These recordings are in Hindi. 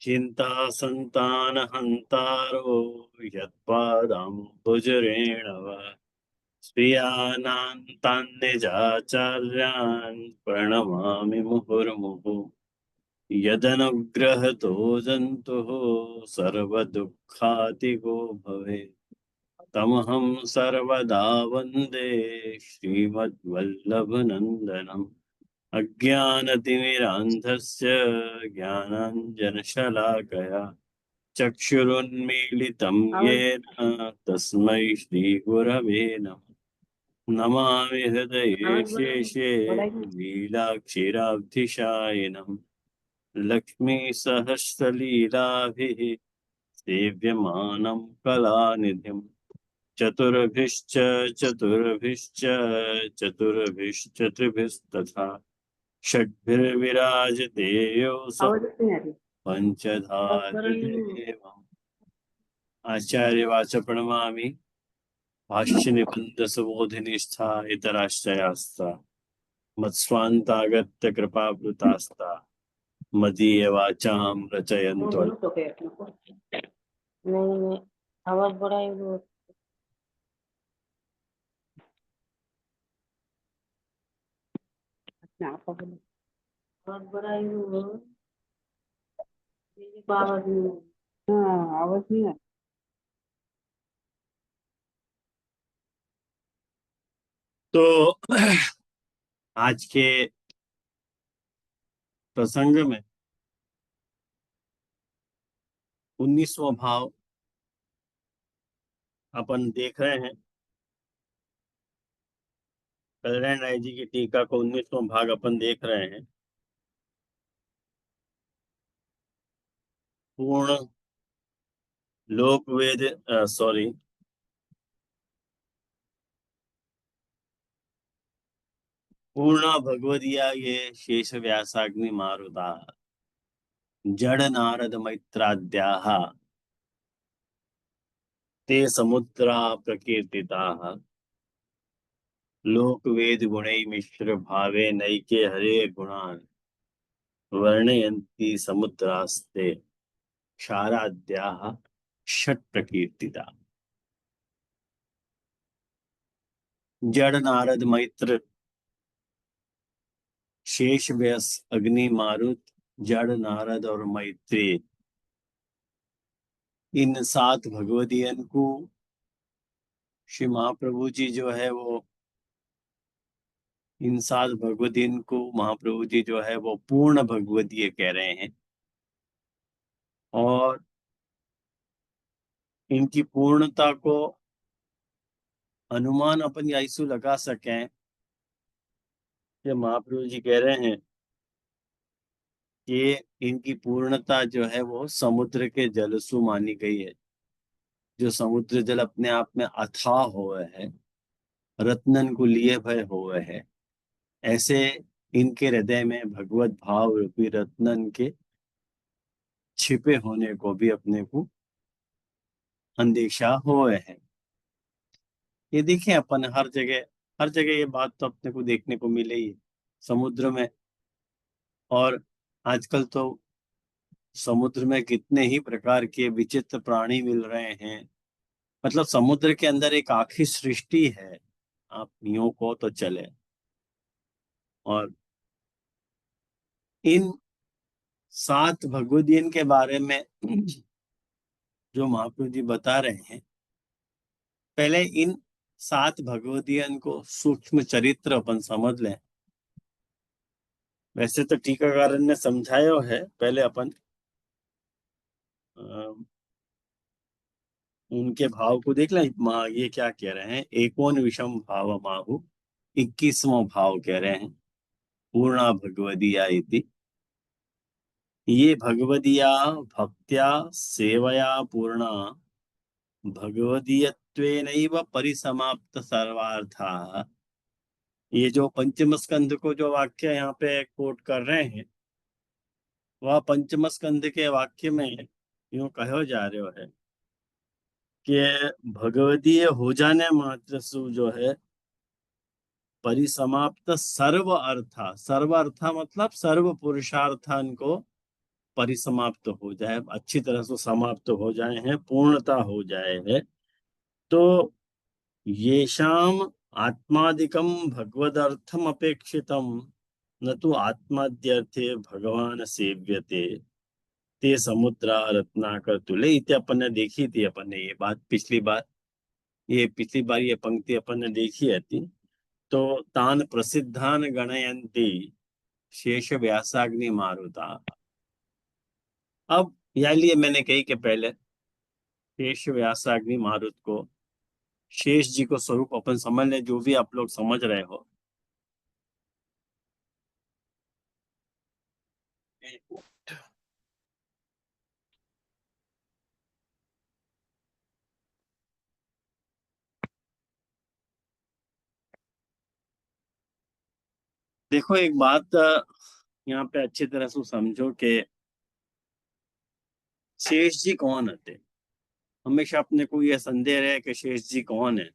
चिंता संतान हंतारो यत्पादाम्बुजरेण वा स्त्रियानां तान् निजाचार्यान् प्रणमामि मुहुर्मुहुः। यदनुग्रहतो जन्तुः सर्वदुःखातिगो भवेत् तमहं सर्वदा वन्दे श्रीमद्वल्लभनन्दनम्। अज्ञानतिमिरान्धस्य ज्ञानाञ्जनशलाकया चक्षुरुन्मीलितं येन तस्मै श्रीगुरवे नमः। नमामि हृदये शेषे लीलाक्षीराब्धिशायिनम् लक्ष्मीसहस्रलीलाभिः सेव्यमानं कलानिधिम्। चतुर्भिश्च चतुर्भिश्च चतुर्भिश्चतुर्भिस्तथा षड्भिर्विराजते योऽसौ पंचधा हृदयेवम्। आचार्यवाच प्रणमामि भाष्य निबंध सुबोधिनिष्ठा इतराश्रयास्ता मत्स्वान्तागत्य कृपावृतास्ता मदीय वाचां रचयन्तो। नहीं आवाज बड़ा है वो। अच्छा आपका बोलो आवाज बड़ा है वो। मेरी आवाज नहीं। हाँ आवाज नहीं है। तो आज के प्रसंग में 19वां भाव अपन देख रहे हैं। कल्याण राय जी की टीका को 19वां भाग अपन देख रहे हैं। पूर्ण लोक वेद सॉरी पूर्णा भगवदिया ये शेष व्यासाग्नि मारुता जड़ नारद मैत्राद्याः ते समुद्रा प्रकीर्तिताः लोक वेद गुणै मिश्र भावे नैके हरे गुणान् वर्णयन्ति समुद्रास्ते क्षाराद्याः षट् प्रकीर्तिता। जड़ नारद मैत्र शेष व्यास अग्नि मारुत जड़ नारद और मैत्री इन 7 भगवदियन को श्री महाप्रभु जी जो है वो इन 7 भगवदियन को महाप्रभु जी जो है वो पूर्ण भगवदीय कह रहे हैं। और इनकी पूर्णता को अनुमान अपन ऐसू लगा सकें कि महाप्रभु जी कह रहे हैं कि इनकी पूर्णता जो है वो समुद्र के जलसु मानी गई है। जो समुद्र जल अपने आप में अथाह हुए है, रत्नन को लिए भय हुए है, ऐसे इनके हृदय में भगवत भाव रूपी रत्नन के छिपे होने को भी अपने को अंदेशा हुए है। ये देखें अपन हर जगह ये बात तो अपने को देखने को मिले ही समुद्र में। और आजकल तो समुद्र में कितने ही प्रकार के विचित्र प्राणी मिल रहे हैं। मतलब समुद्र के अंदर एक आखिरी सृष्टि है, आप यूं को तो चले। और इन 7 भगवदियन के बारे में जो महाप्रभु जी बता रहे हैं, पहले इन 7 भगवदियन को सूक्ष्म चरित्र अपन समझ लें। वैसे तो टीकाकार ने समझाया है, पहले अपन उनके भाव को देख लें। ये क्या कह रहे हैं, एकोन विषम भाव माहु 21वां भाव कह रहे हैं पूर्णा भगवदिया इति। ये भगवदिया भक्त्या सेवया पूर्णा भगवदीयत्वेनैव परिसमाप्त सर्वार्था। ये जो पंचम स्कंध को जो वाक्य यहाँ पे कोट कर रहे हैं, वह पंचम स्कंध के वाक्य में यूं कहो जा रहे है कि भगवदीय हो जाने मात्र से जो है परिसमाप्त सर्व अर्था मतलब सर्व पुरुषार्थन को परिसमाप्त हो जाए, अच्छी तरह से समाप्त हो जाए हैं, पूर्णता हो जाए है, तो येषाम आत्मादिकम भगवदर्थम अपेक्षितम न तो आत्माद्यर्थे भगवान सेव्यते ते समुद्रा रत्नाकर तुले। इति अपन ने देखी थी, अपन ने ये बात पिछली बार ये पंक्ति अपन ने देखी है थी। तो तान प्रसिद्धान गणयन्ति शेष व्यासाग्नि मारुता। अब यह लिए मैंने कही कि पहले शेष व्यासाग्नि मारुत को, शेष जी को स्वरूप अपन समझ ले, जो भी आप लोग समझ रहे हो। देखो एक बात यहाँ पे अच्छी तरह से समझो कि शेष जी कौन होते। हमेशा अपने को यह संदेह रहे कि शेष जी कौन है।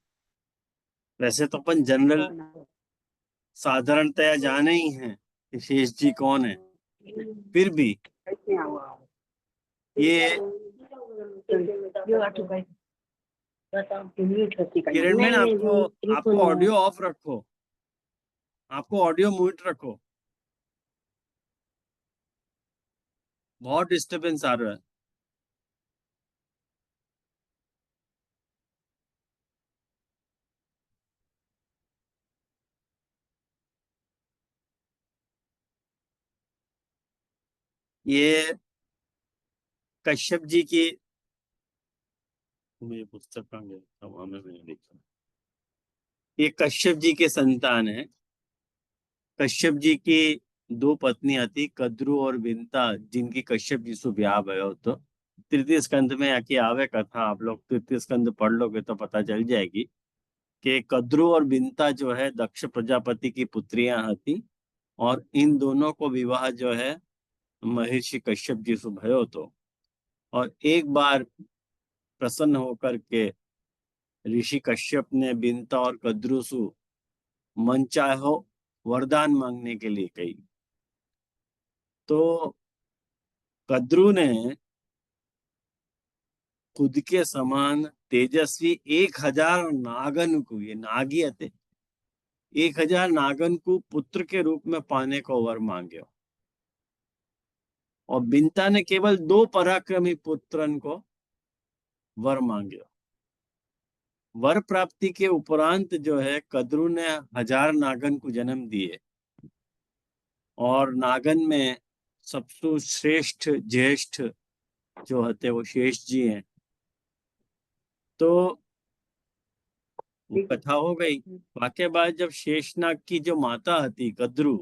वैसे तो अपन जनरल साधारणतया जाने ही हैं कि शेष जी कौन है, फिर भी ये किरण मैन, आपको आपको ऑडियो ऑफ रखो, आपको ऑडियो म्यूट रखो, बहुत डिस्टरबेंस आ रहा है। ये कश्यप जी की, मुझे पुस्तक कहाँ गया, वहां में मैंने देखा। ये कश्यप जी के संतान है। कश्यप जी की दो पत्नियां थी, कद्रु और बिंता, जिनकी कश्यप जी से ब्याह भयो। तो तृतीय स्कंद में आके आवे कथा, आप लोग तृतीय स्कंद पढ़ लोगे तो पता चल जाएगी कि कद्रु और बिंता जो है दक्ष प्रजापति की पुत्रियां थी, और इन दोनों को विवाह जो है महर्षि कश्यप जी से भयो। तो और एक बार प्रसन्न होकर के ऋषि कश्यप ने बिंता और कद्रु से मनचाहो वरदान मांगने के लिए कही। तो कद्रु ने खुद के समान तेजस्वी 1000 नागन को, ये नागी थे, 1000 नागन को पुत्र के रूप में पाने को वर मांगे। और बिंता ने केवल 2 पराक्रमी पुत्रन को वर मांगे। वर प्राप्ति के उपरांत जो है कद्रु ने 1000 नागन को जन्म दिए, और नागन में सबसे श्रेष्ठ ज्येष्ठ जो होते वो शेष जी हैं। तो वो कथा हो गई। वाके बाद जब शेषनाग की जो माता थी कद्रु,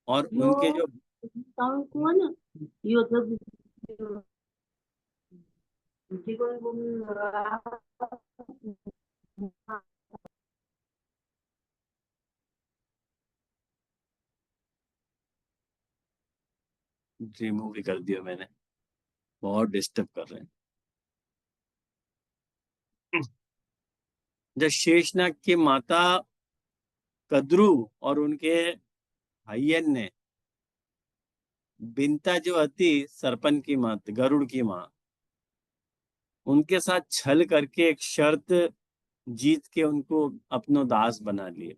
और उनके जो रिमूव भी कर दिया मैंने, बहुत डिस्टर्ब कर रहे हैं। जब शेषनाग की माता कद्रु और उनके भाइयन ने बिंता जो थी सरपन की माँ, गरुड़ की माँ, उनके साथ छल करके एक शर्त जीत के उनको अपनो दास बना लिए।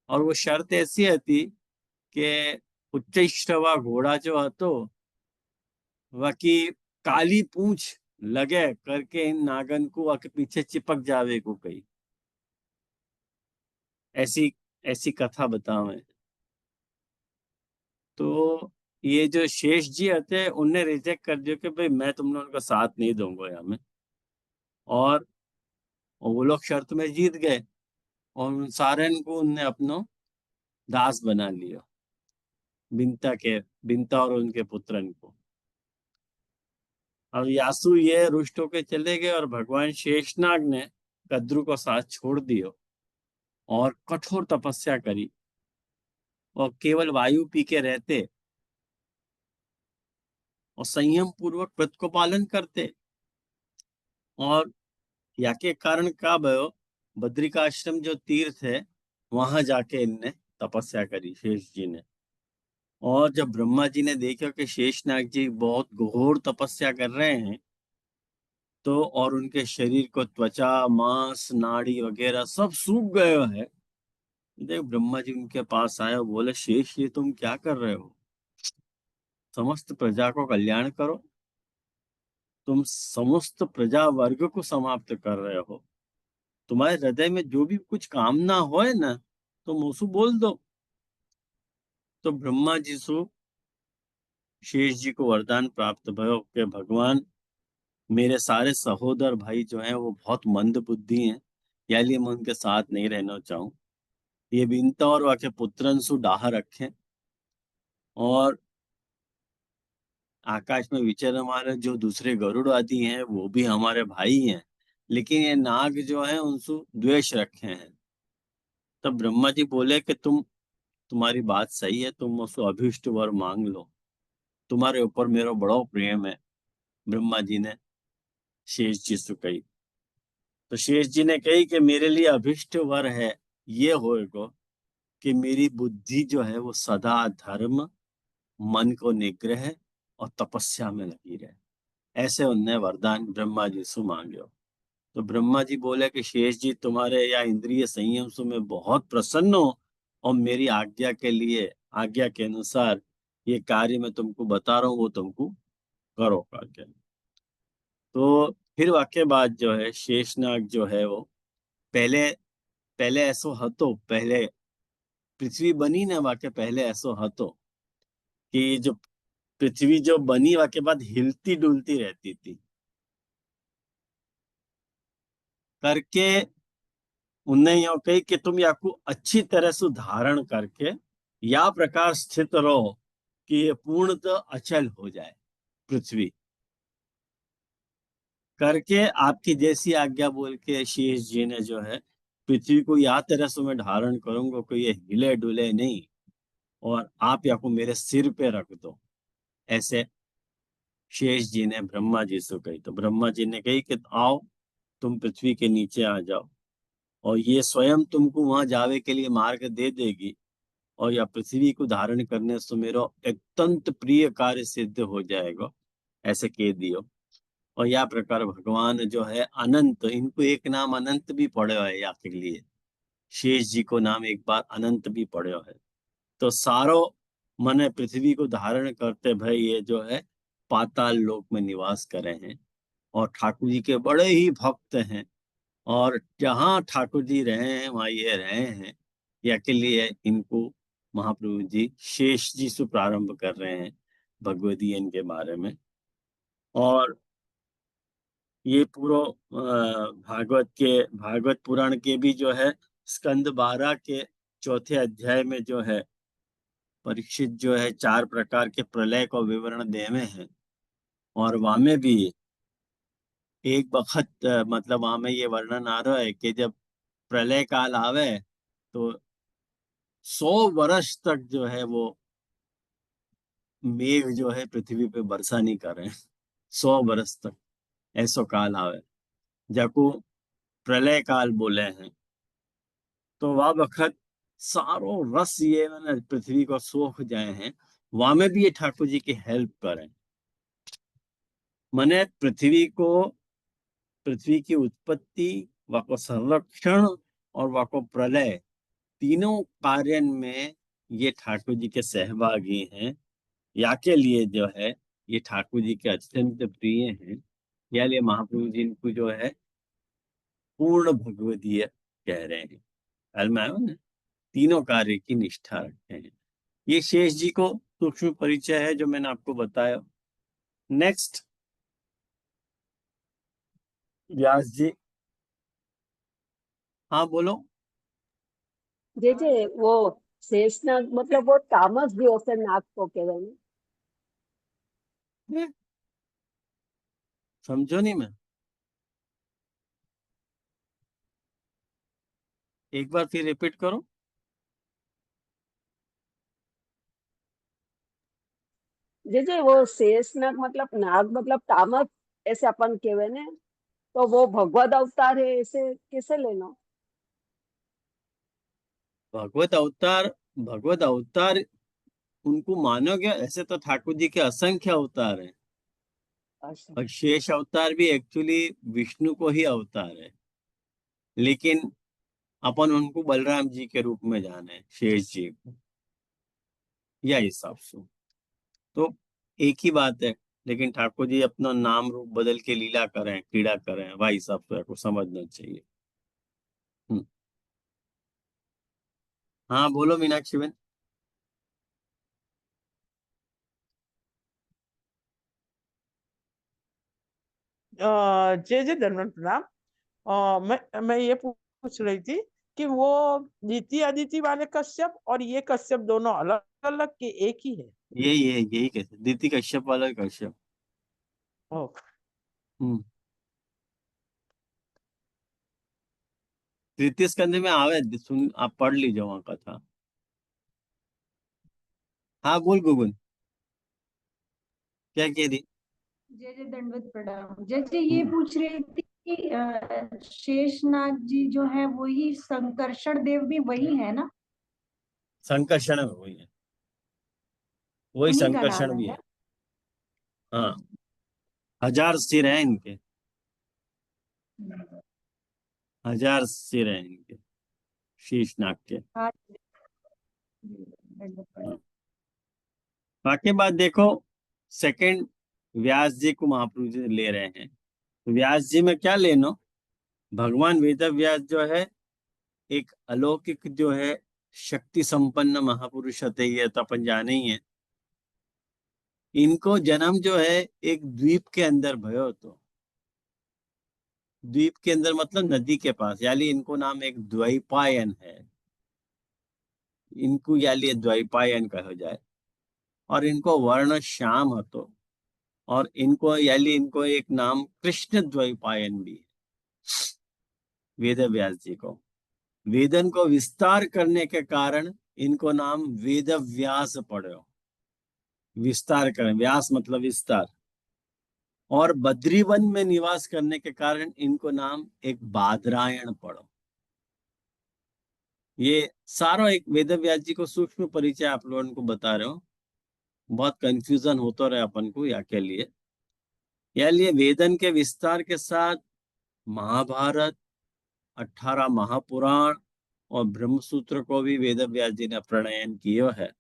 और वो शर्त ऐसी थी कि उच्चैश्रवा घोड़ा जो हतो बाकी काली पूंछ लगे करके इन नागन को आके पीछे चिपक जावे को कही। ऐसी ऐसी कथा बताओ है। तो ये जो शेष जी आते उनने रिजेक्ट कर दिया कि भाई मैं तुम लोगों का साथ नहीं दूंगा यहाँ में। और वो लोग शर्त में जीत गए, और उन सारे को उनने अपनो दास बना लिया, बिंता और उनके पुत्रन को। अब यासु ये रुष्ट होके चले गए, और भगवान शेषनाग ने कद्रु को साथ छोड़ दियो और कठोर तपस्या करी, और केवल वायु पी के रहते, और संयम पूर्वक व्रत को पालन करते। और या के कारण का भयो, बद्रिकाश्रम जो तीर्थ है वहां जाके इनने तपस्या करी शेष जी ने। और जब ब्रह्मा जी ने देखा कि शेषनाग जी बहुत घोर तपस्या कर रहे हैं, तो और उनके शरीर को त्वचा, मांस, नाड़ी वगैरह सब सूख गए हैं। देख, ब्रह्मा जी उनके पास आए और बोले, शेष ये तुम क्या कर रहे हो? समस्त प्रजा को कल्याण करो, तुम समस्त प्रजा वर्ग को समाप्त कर रहे हो। तुम्हारे हृदय में जो भी कुछ कामना हो है ना, तुम उसको बोल दो। तो ब्रह्मा जी सु शेष जी को वरदान प्राप्त भयो कि भगवान, मेरे सारे सहोदर भाई जो हैं वो बहुत मंद बुद्धि हैं, या लिए मैं उनके साथ नहीं रहना चाहूं। ये विनता और वाके पुत्रन सु डाह रखें, और आकाश में विचरण हमारे जो दूसरे गरुड़ आदि हैं वो भी हमारे भाई हैं, लेकिन ये नाग जो है उनसे द्वेष रखे हैं। तब ब्रह्मा जी बोले कि तुम्हारी बात सही है, तुम मुझसे अभीष्ट वर मांग लो, तुम्हारे ऊपर मेरा बड़ा प्रेम है। ब्रह्मा जी ने शेष जी से कही। तो शेष जी ने कही कि मेरे लिए अभीष्ट वर है ये होएगा कि मेरी बुद्धि जो है वो सदा धर्म, मन को निग्रह और तपस्या में लगी रहे। ऐसे उनने वरदान ब्रह्मा जी से मांगे हो। तो ब्रह्मा जी बोले कि शेष जी, तुम्हारे या इंद्रिय संयम से मैं बहुत प्रसन्न हूं, और मेरी आज्ञा के लिए, आज्ञा के अनुसार ये कार्य मैं तुमको बता रहा हूँ वो तुमको करो करके। तो फिर वाक्य बात जो है, शेषनाग जो है वो पहले पहले ऐसो हतो, पहले पृथ्वी बनी ना वाक्य, पहले ऐसो हतो कि जो पृथ्वी जो बनी वाक्य बाद हिलती डुलती रहती थी करके। उनने यो कही कि तुम याकू अच्छी तरह से धारण करके या प्रकार स्थित रहो कि ये पूर्णतः अचल हो जाए पृथ्वी करके। आपकी जैसी आज्ञा बोल के शेष जी ने जो है पृथ्वी को या तरह से मैं धारण करूंगा कि ये हिले डुले नहीं, और आप या को मेरे सिर पे रख दो। ऐसे शेष जी ने ब्रह्मा जी से कही। तो ब्रह्मा जी ने कही कि आओ, तुम पृथ्वी के नीचे आ जाओ, और ये स्वयं तुमको वहां जावे के लिए मार्ग दे देगी, और या पृथ्वी को धारण करने से मेरा अत्यंत प्रिय कार्य सिद्ध हो जाएगा। ऐसे कह दियो। और या प्रकार भगवान जो है अनंत, इनको एक नाम अनंत भी पड़े है या के लिए, शेष जी को नाम एक बार अनंत भी पड़े है। तो सारो मन पृथ्वी को धारण करते भाई ये जो है पाताल लोक में निवास करे हैं, और ठाकुर जी के बड़े ही भक्त हैं। और जहाँ ठाकुर जी रहे हैं वहाँ ये रहे हैं। या के लिए इनको महाप्रभु जी शेष जी से प्रारंभ कर रहे हैं भगवदीयन के बारे में। और ये पूरा भागवत पुराण के भी जो है स्कंद 12 के चौथे अध्याय में जो है परीक्षित जो है 4 प्रकार के प्रलय का विवरण देवे हैं। और वहां में भी एक बखत मतलब वहां में ये वर्णन आ रहा है कि जब प्रलय काल आवे तो 100 वर्ष तक जो है वो मेघ जो है पृथ्वी पे वर्षा नहीं कर रहे हैं। 100 वर्ष तक ऐसो काल आवे, जाको प्रलय काल बोले हैं। तो वह वक्त सारो रस ये मैंने पृथ्वी को सोख जाए हैं, वहां में भी ये ठाकुर जी की हेल्प करें। मने पृथ्वी की उत्पत्ति, वाको संरक्षण और वाको प्रलय, तीनों कार्य में ये ठाकुर जी के सहभागी हैं। या के लिए जो है ये ठाकुर जी के अत्यंत प्रिय हैं। या लिए महाप्रभु जी इनको जो है पूर्ण भगवदीय कह रहे हैं। हाल में आयो ना, तीनों कार्य की निष्ठा रखते हैं। ये शेष जी को सूक्ष्म परिचय है जो मैंने आपको बताया। नेक्स्ट, व्यास जी। हाँ बोलो। જે જે वो शेषनाग मतलब वो तामस भी होते नाग को कहवे ने। ये समझो नहीं मैं, एक बार फिर रिपीट करो। जे वो शेषनाग मतलब नाग मतलब तामस ऐसे अपन कहवे ने, तो वो भगवत अवतार है ऐसे कैसे लेना। भगवत अवतार, भगवत अवतार उनको मानोगे, ऐसे तो ठाकुर जी के असंख्य अवतार हैं, अच्छा। और शेष अवतार भी एक्चुअली विष्णु को ही अवतार है, लेकिन अपन उनको बलराम जी के रूप में जाने, शेष जी को, या हिसाब से तो एक ही बात है। लेकिन ठाकुर जी अपना नाम रूप बदल के लीला करें, क्रीड़ा करें, भाई साहब तो को समझना चाहिए। हम्म। हाँ बोलो मीनाक्षी बहन। जय जय धन्वंत प्रणाम। मैं ये पूछ रही थी कि वो नीति अदिति वाले कश्यप और ये कश्यप दोनों अलग अलग के एक ही है? यही कैसे दीति कश्यप वाला कश्यप। ओ, हम्म। तृतीय स्कंध में आवे, सुन आप पढ़ लीजिए वहां कथा। हाँ बोल गुगुन, क्या कह रही। जय जय दंडवत प्रणाम। जय जय ये हम्म। पूछ रही थी कि शेषनाग जी जो है वही संकर्षण देव भी वही है ना? संकर्षण में वही है, वही उन्हीं का नाम संकर्षण है भी क्या? है। हाँ, 1000 सिर हैं इनके, 1000 सिर हैं इनके, शीशनाग के। हाँ दंडवत हाँ। प्रणाम। बाकी बात देखो, सेकंड व्यास जी को महाप्रभु जी ले रहे हैं, तो व्यास जी में क्या लेनो, भगवान वेद व्यास जो है एक अलौकिक जो है शक्ति संपन्न महापुरुष होते, ये तो अपन जाने ही है। इनको जन्म जो है एक द्वीप के अंदर भयो, तो द्वीप के अंदर मतलब नदी के पास, यानी इनको नाम एक द्वैपायन है, इनको यानी द्वैपायन कहा जाए। और इनको वर्ण श्याम हतो, और इनको यानी इनको एक नाम कृष्ण द्वैपायन भी है, वेद व्यास जी को। वेदन को विस्तार करने के कारण इनको नाम वेद व्यास पड़ो, विस्तार करें, व्यास मतलब विस्तार। और बद्रीवन में निवास करने के कारण इनको नाम एक बादरायण पड़ो। ये सारा एक वेद व्यास जी को सूक्ष्म परिचय आप लोगों को बता रहे हो, बहुत कंफ्यूजन होता रहे अपन को या के लिए। या लिए वेदन के विस्तार के साथ महाभारत, 18 महापुराण और ब्रह्मसूत्र को भी वेद व्यास जी ने प्रणयन किया है।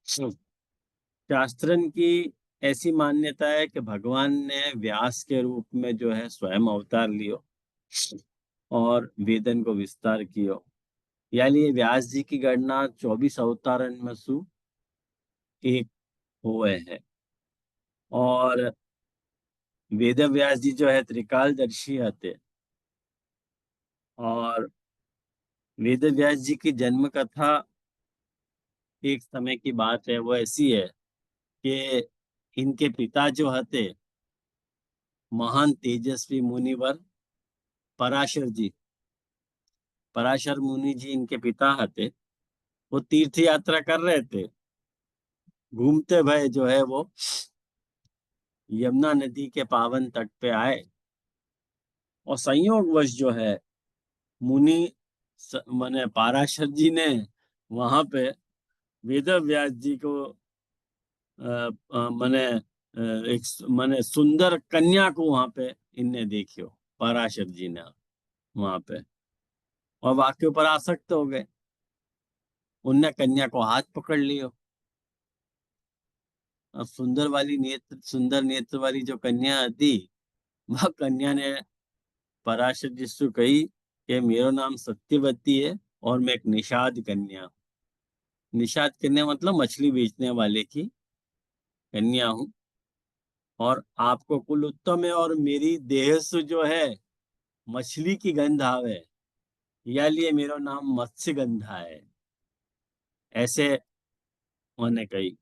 शास्त्रन की ऐसी मान्यता है कि भगवान ने व्यास के रूप में जो है स्वयं अवतार लियो और वेदन को विस्तार कियो। यानी ये व्यास जी की गणना 24 अवतारन में सु एक हुए हैं। और वेद व्यास जी जो है त्रिकालदर्शी हते। और वेद व्यास जी की जन्म कथा एक समय की बात है, वो ऐसी है कि इनके पिता जो हते महान तेजस्वी मुनिवर पराशर जी, पराशर मुनि जी इनके पिता हते। वो तीर्थ यात्रा कर रहे थे, घूमते भय जो है वो यमुना नदी के पावन तट पे आए, और संयोगवश जो है मुनि माने पराशर जी ने वहां पे वेद व्यास जी को माने एक माने सुंदर कन्या को वहां पे इनने देखियो, पराशर जी ने वहां पे, और वाक्य पर आसक्त हो गए। उनने कन्या को हाथ पकड़ लियो। अब सुंदर नेत्र वाली जो कन्या थी, वह कन्या ने पराशर जी से कही कि मेरा नाम सत्यवती है और मैं एक निषाद कन्या हूं। निषाद कन्या मतलब मछली बेचने वाले की कन्या हूं, और आपको कुल उत्तम है, और मेरी देह से जो है मछली की गंध आवे, या लिए मेरा नाम मत्स्य गंधा है, ऐसे उन्होंने कही।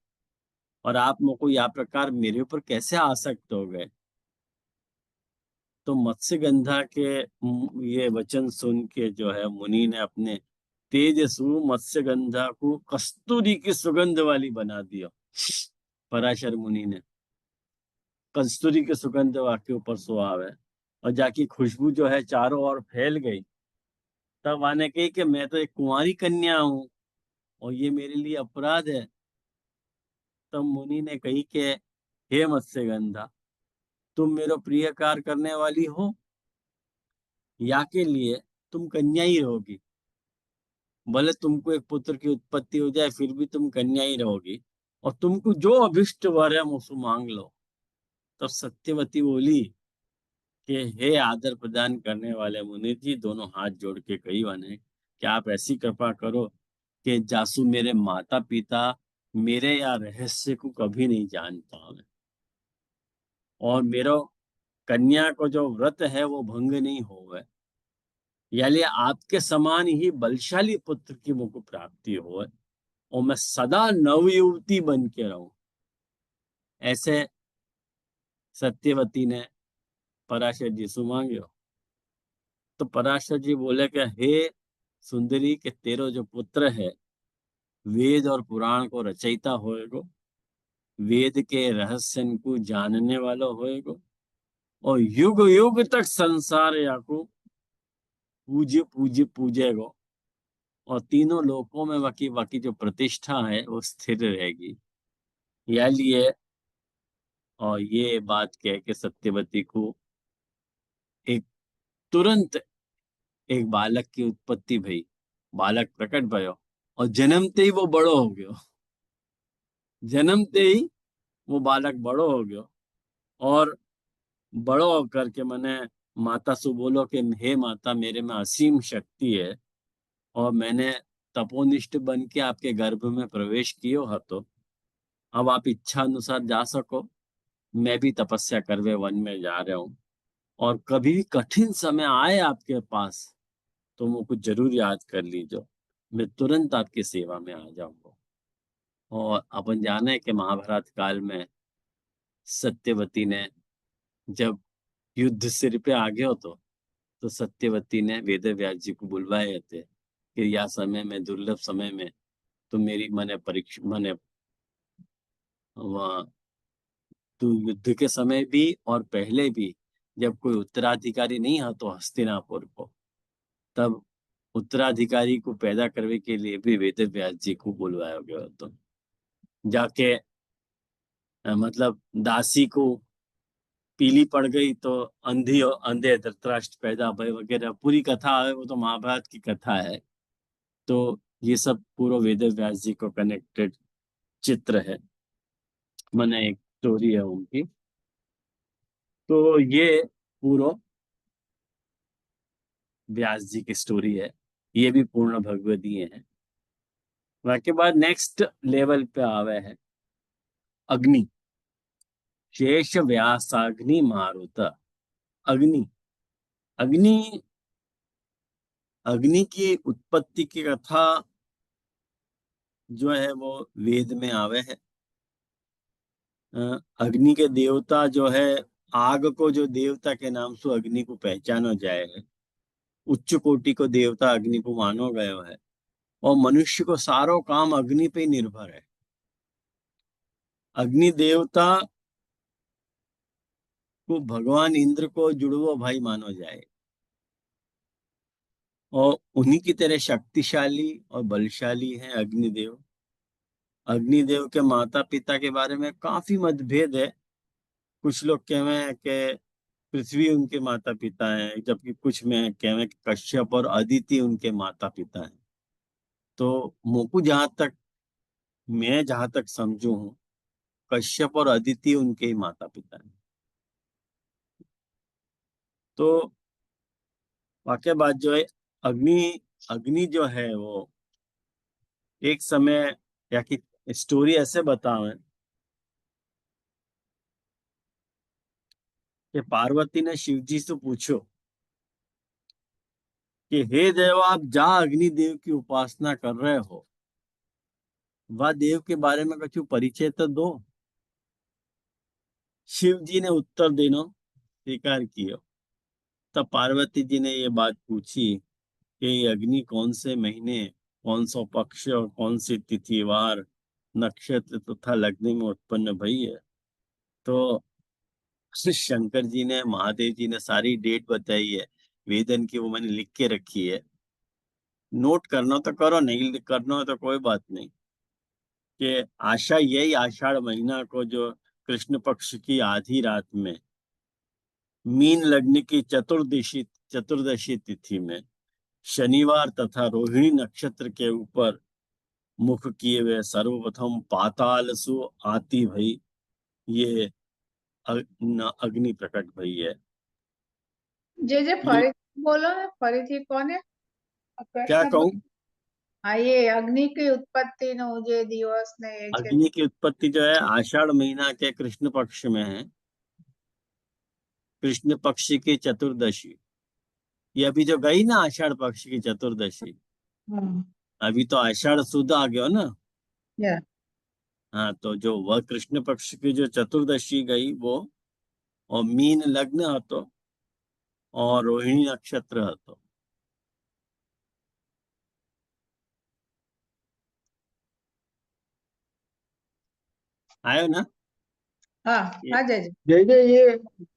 और आप मुझको यह प्रकार मेरे ऊपर कैसे आसक्त हो गए। तो मत्स्यगंधा के ये वचन सुन के जो है मुनि ने अपने तेजस्वी मत्स्यगंधा को कस्तूरी की सुगंध वाली बना दिया। पराशर मुनि ने कस्तूरी की सुगंध वाके ऊपर सुहावे, और जाकी खुशबू जो है चारों ओर फैल गई। तब आने कही कि मैं तो एक कुंवारी कन्या हूं, और ये मेरे लिए अपराध है। तब मुनि ने कही कि हे मत्स्यगंधा, तुम मेरो प्रिय कार्य करने वाली हो, या के लिए तुम कन्या ही रहोगी। भले तुमको एक पुत्र की उत्पत्ति हो जाए, फिर भी तुम कन्या ही रहोगी, और तुमको जो अभिष्ट वर है मुझसे मांग लो। तब सत्यवती बोली कि हे आदर प्रदान करने वाले मुनि जी, दोनों हाथ जोड़ के कही बने कि आप ऐसी कृपा करो कि जासू मेरे माता पिता मेरे या रहस्य को कभी नहीं जान पावे, और मेरा कन्या को जो व्रत है वो भंग नहीं होवे, यानी आपके समान ही बलशाली पुत्र की मुझको प्राप्ति हो, और मैं सदा नवयुवती बन के रहूं। ऐसे सत्यवती ने पराशर जी से मांगे। तो पराशर जी बोले कि हे सुंदरी, के तेरो जो पुत्र है वेद और पुराण को रचयिता होएगो, वेद के रहस्य को जानने वाला होएगो, और युग युग तक संसार या को पूज्य पूज्य पूजेगो, और तीनों लोकों में वकी वकी जो प्रतिष्ठा है वो स्थिर रहेगी। या लिए और ये बात कह के सत्यवती को एक तुरंत एक बालक की उत्पत्ति भई, बालक प्रकट भयो, और जन्मते ही वो बड़ो हो गयो। जन्मते ही वो बालक बड़ो हो गयो, और बड़ो होकर के मैंने माता से बोलो कि हे माता, मेरे में असीम शक्ति है, और मैंने तपोनिष्ठ बन के आपके गर्भ में प्रवेश कियो है, तो अब आप इच्छा अनुसार जा सको। मैं भी तपस्या करवे वन में जा रहा हूँ, और कभी भी कठिन समय आए आपके पास तो मुझको जरूर याद कर लीजिए, मैं तुरंत आपकी सेवा में आ जाऊंगा। और अपन जाने कि महाभारत काल में सत्यवती ने जब युद्ध सिर पे आ गया तो सत्यवती ने वेद व्यास जी को बुलवाए थे कि यह समय में, दुर्लभ समय में, तो मेरी मने परीक्षा मने वहाँ तो युद्ध के समय भी और पहले भी जब कोई उत्तराधिकारी नहीं है तो हस्तिनापुर को, तब उत्तराधिकारी को पैदा करने के लिए भी वेद व्यास जी को बुलवाया गया। तो जाके मतलब दासी को पीली पड़ गई तो अंधी और अंधे धृतराष्ट्र पैदा भय वगैरह पूरी कथा है, वो तो महाभारत की कथा है। तो ये सब पूरा वेद व्यास जी को कनेक्टेड चित्र है, मैंने एक स्टोरी है उनकी। तो ये पूरा व्यास जी की स्टोरी है, ये भी पूर्ण भगवदीय है। उसके बाद नेक्स्ट लेवल पे आवे है अग्नि, शेष व्यासाग्नि मारुत। अग्नि, अग्नि, अग्नि की उत्पत्ति की कथा जो है वो वेद में आवे है। अग्नि के देवता जो है, आग को जो देवता के नाम से अग्नि को पहचानो जाए है, उच्च कोटि को देवता अग्नि को मानो गयो है, और मनुष्य को सारो काम अग्नि पे ही निर्भर है। अग्नि देवता को भगवान इंद्र को जुड़वो भाई मानो जाए, और उन्हीं की तरह शक्तिशाली और बलशाली है अग्निदेव। अग्निदेव के माता पिता के बारे में काफी मतभेद है। कुछ लोग कहें हैं कि पृथ्वी उनके माता पिता हैं, जबकि कुछ में कहें हैं कि कश्यप और अदिति उनके माता पिता हैं। तो मोकू मैं जहां तक समझू हूँ, कश्यप और अदिति उनके ही माता पिता हैं। तो वाकई बात जो है, अग्नि अग्नि जो है वो एक समय या कि स्टोरी ऐसे बतावे कि पार्वती ने शिव जी से पूछो कि हे देव, आप जहाँ अग्निदेव की उपासना कर रहे हो वह देव के बारे में कुछ परिचय तो दो। शिव जी ने उत्तर देना स्वीकार किया। तब पार्वती जी ने ये बात पूछी कि ये अग्नि कौन से महीने, कौन सा पक्ष और कौन सी तिथिवार, नक्षत्र तथा लग्न में उत्पन्न भई है। तो शंकर जी ने, महादेव जी ने सारी डेट बताई है, वेदन की वो मैंने लिख के रखी है। नोट करना तो करो, नहीं करना हो तो कोई बात नहीं। कि आशा यही आषाढ़ महीना को जो कृष्ण पक्ष की आधी रात में मीन लगने की चतुर्दशी तिथि में शनिवार तथा रोहिणी नक्षत्र के ऊपर मुख किए हुए सर्वप्रथम पाताल सु आती भई ये अग्नि प्रकट भई है। જે જે ये ફરીથી બોલો ને, ફરીથી કોને क्या પ્રશ્ન कहूं, હા ये अग्नि की उत्पत्ति नो जे दिवस ने ये छे अग्नि की उत्पत्ति जो है आषाढ़ महीना के कृष्ण पक्ष में है, कृष्ण पक्ष की चतुर्दशी। ये अभी जो गई ना आषाढ़ पक्ष की चतुर्दशी, अभी तो आषाढ़ शुद्ध आ गया ना। या हाँ, तो जो वह कृष्ण पक्ष की जो चतुर्दशी गई वो, और मीन लग्न हतो और रोहिणी नक्षत्र हतो। आयो ना हाँ ये? हाँ जय जय जय,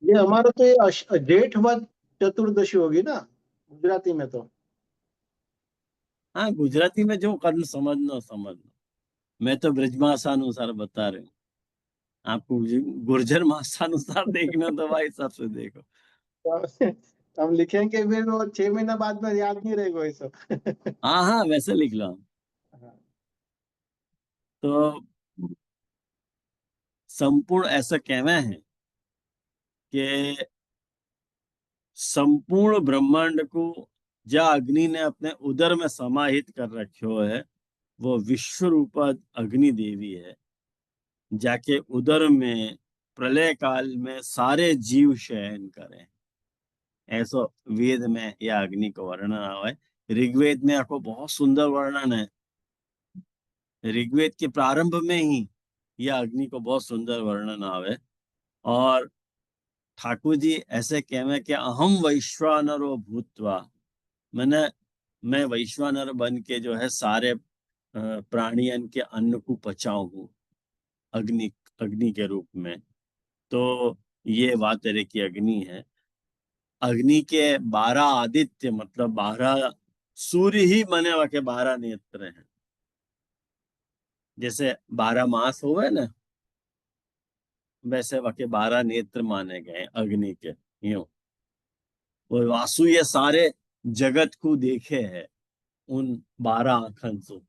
ये हमारा तो ये जेठ वद चतुर्दशी होगी ना गुजराती में तो। हाँ, गुजराती में जो कर समझना समझना, मैं तो ब्रजभाषानुसार बता रहे हूँ आपको। गुर्जर भाषानुसार देखना तो भाई सबसे देखो। हम लिखेंगे फिर वो 6 महीना बाद में याद नहीं रहेगा ये सब। हाँ हाँ, वैसे लिख लो। तो संपूर्ण ऐसा कहना है कि संपूर्ण ब्रह्मांड को जा अग्नि ने अपने उदर में समाहित कर रखो है, वो विश्व रूपा अग्नि देवी है, जाके उदर में प्रलय काल में सारे जीव शयन करें। ऐसा वेद में यह अग्नि को वर्णन हुआ है। ऋग्वेद में आपको बहुत सुंदर वर्णन है। ऋग्वेद के प्रारंभ में ही यह अग्नि को बहुत सुंदर वर्णन आवे। और ठाकुर जी ऐसे कहवे कि अहम वैश्वानरो भूतवा, मैंने मैं वैश्वानर बन के जो है सारे प्राणियन के अन्न को पचाऊं अग्नि अग्नि के रूप में। तो ये वातरे की अग्नि है। अग्नि के 12 आदित्य मतलब 12 सूर्य ही बने हुआ के 12 नेत्र हैं। जैसे 12 मास हुए ना, वैसे वके 12 नेत्र माने गए अग्नि के। यूं वो वासु ये सारे जगत को देखे है उन 12 आंखन से।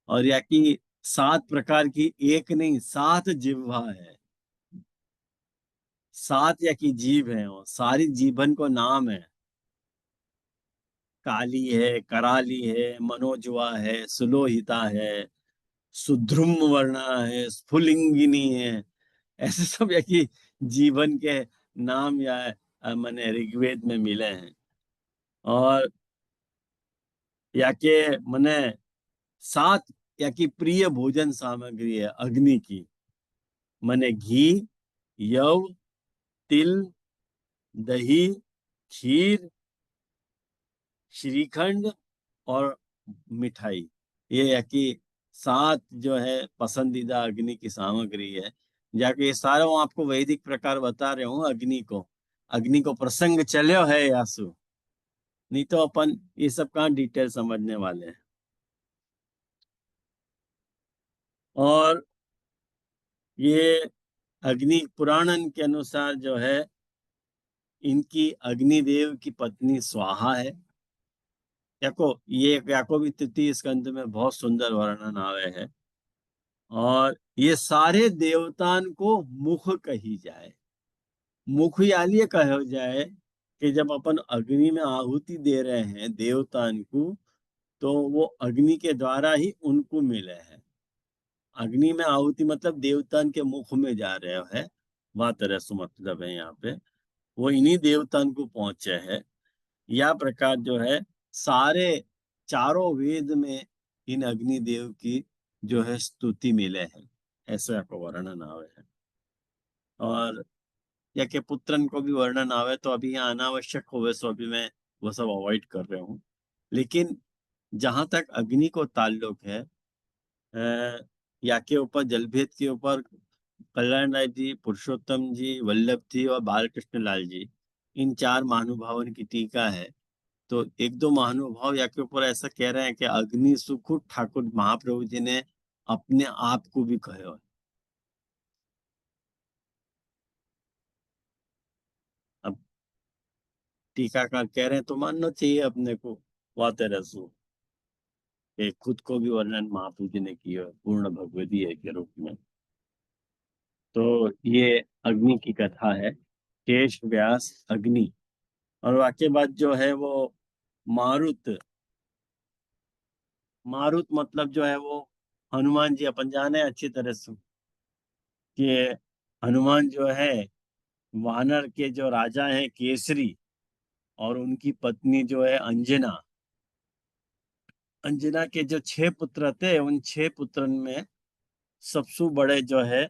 और या कि 7 प्रकार की, एक नहीं 7 जिह्वा है, 7 या की जीव है। वो सारी जीवन को नाम है। काली है, कराली है, मनोजवा है, सुलोहिता है, सुद्रुम वर्णा है, स्फुलिंगिनी है। ऐसे सब या कि जीवन के नाम या मैंने ऋग्वेद में मिले हैं। और या के मैंने 7 या की प्रिय भोजन सामग्री है अग्नि की, मैंने घी, यव, तिल, दही, खीर, श्रीखंड और मिठाई। ये या कि 7 जो है पसंदीदा अग्नि की सामग्री है। जाके ये सारा वो आपको वैदिक प्रकार बता रहे हूँ अग्नि को प्रसंग चलो है यासु, नहीं तो अपन ये सब कहाँ डिटेल समझने वाले हैं। और ये अग्नि पुराणन के अनुसार जो है इनकी अग्निदेव की पत्नी स्वाहा है। याको भी तृतीय स्कंद में बहुत सुंदर वर्णन आवे है। और ये सारे देवतान को मुख कही जाए, मुख यालिए कहो जाए कि जब अपन अग्नि में आहुति दे रहे हैं देवतान को, तो वो अग्नि के द्वारा ही उनको मिले हैं। अग्नि में आहुति मतलब देवतान के मुख में जा रहे है, वह तरह से मतलब है यहाँ पे वो इन्हीं देवतान को पहुंचे है। यह प्रकार जो है सारे चारों वेद में इन अग्निदेव की जो है स्तुति मिले हैं, ऐसा आपको वर्णन आवे है। और या के पुत्रन को भी वर्णन आवे तो अभी यहाँ अनावश्यक हो, सो अभी मैं वो सब अवॉइड कर रहा हूँ। लेकिन जहां तक अग्नि को ताल्लुक है, या के ऊपर जलभेद के ऊपर कल्याण राय जी, पुरुषोत्तम जी, वल्लभ जी और बालकृष्ण लाल जी, इन 4 महानुभावों की टीका है तो एक दो महानुभाव या के ऊपर ऐसा कह रहे हैं कि अग्नि सुख ठाकुर महाप्रभु जी ने अपने आप को भी कहे हो। अब टीकाकार कह रहे हैं तो मानना चाहिए अपने को, वाते रसू कि खुद को भी वर्णन महाप्रभु जी ने किया है पूर्ण भगवदीय के रूप में। तो ये अग्नि की कथा है, शेष व्यास अग्नि। और वाक्य बात जो है वो मारुत। मारुत मतलब जो है वो हनुमान जी, अपन जाने अच्छी तरह से कि हनुमान जो है वानर के जो राजा हैं केसरी, और उनकी पत्नी जो है अंजना। अंजना के जो 6 पुत्र थे, उन 6 पुत्रन में सबसे बड़े जो है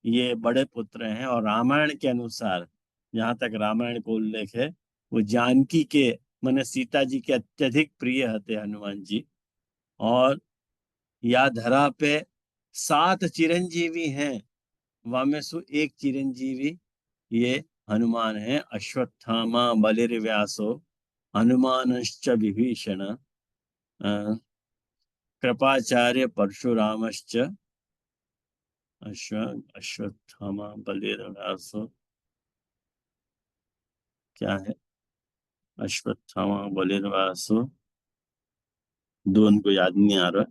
ये बड़े पुत्र हैं। और रामायण के अनुसार, जहाँ तक रामायण को उल्लेख है, वो जानकी के माने सीता जी के अत्यधिक प्रिय हते हनुमान जी। और या धरा पे 7 चिरंजीवी हैं, वामे सु एक चिरंजीवी ये हनुमान है। अश्वत्थामा बलिर्व्यासो हनुमानश्च विभीषण कृपाचार्य परशुरामश्च अश्वत्थामा बलिर्व्यासो क्या है, अश्वत्थामा बलिर्व्यासो, दो उनको याद नहीं आ रहा।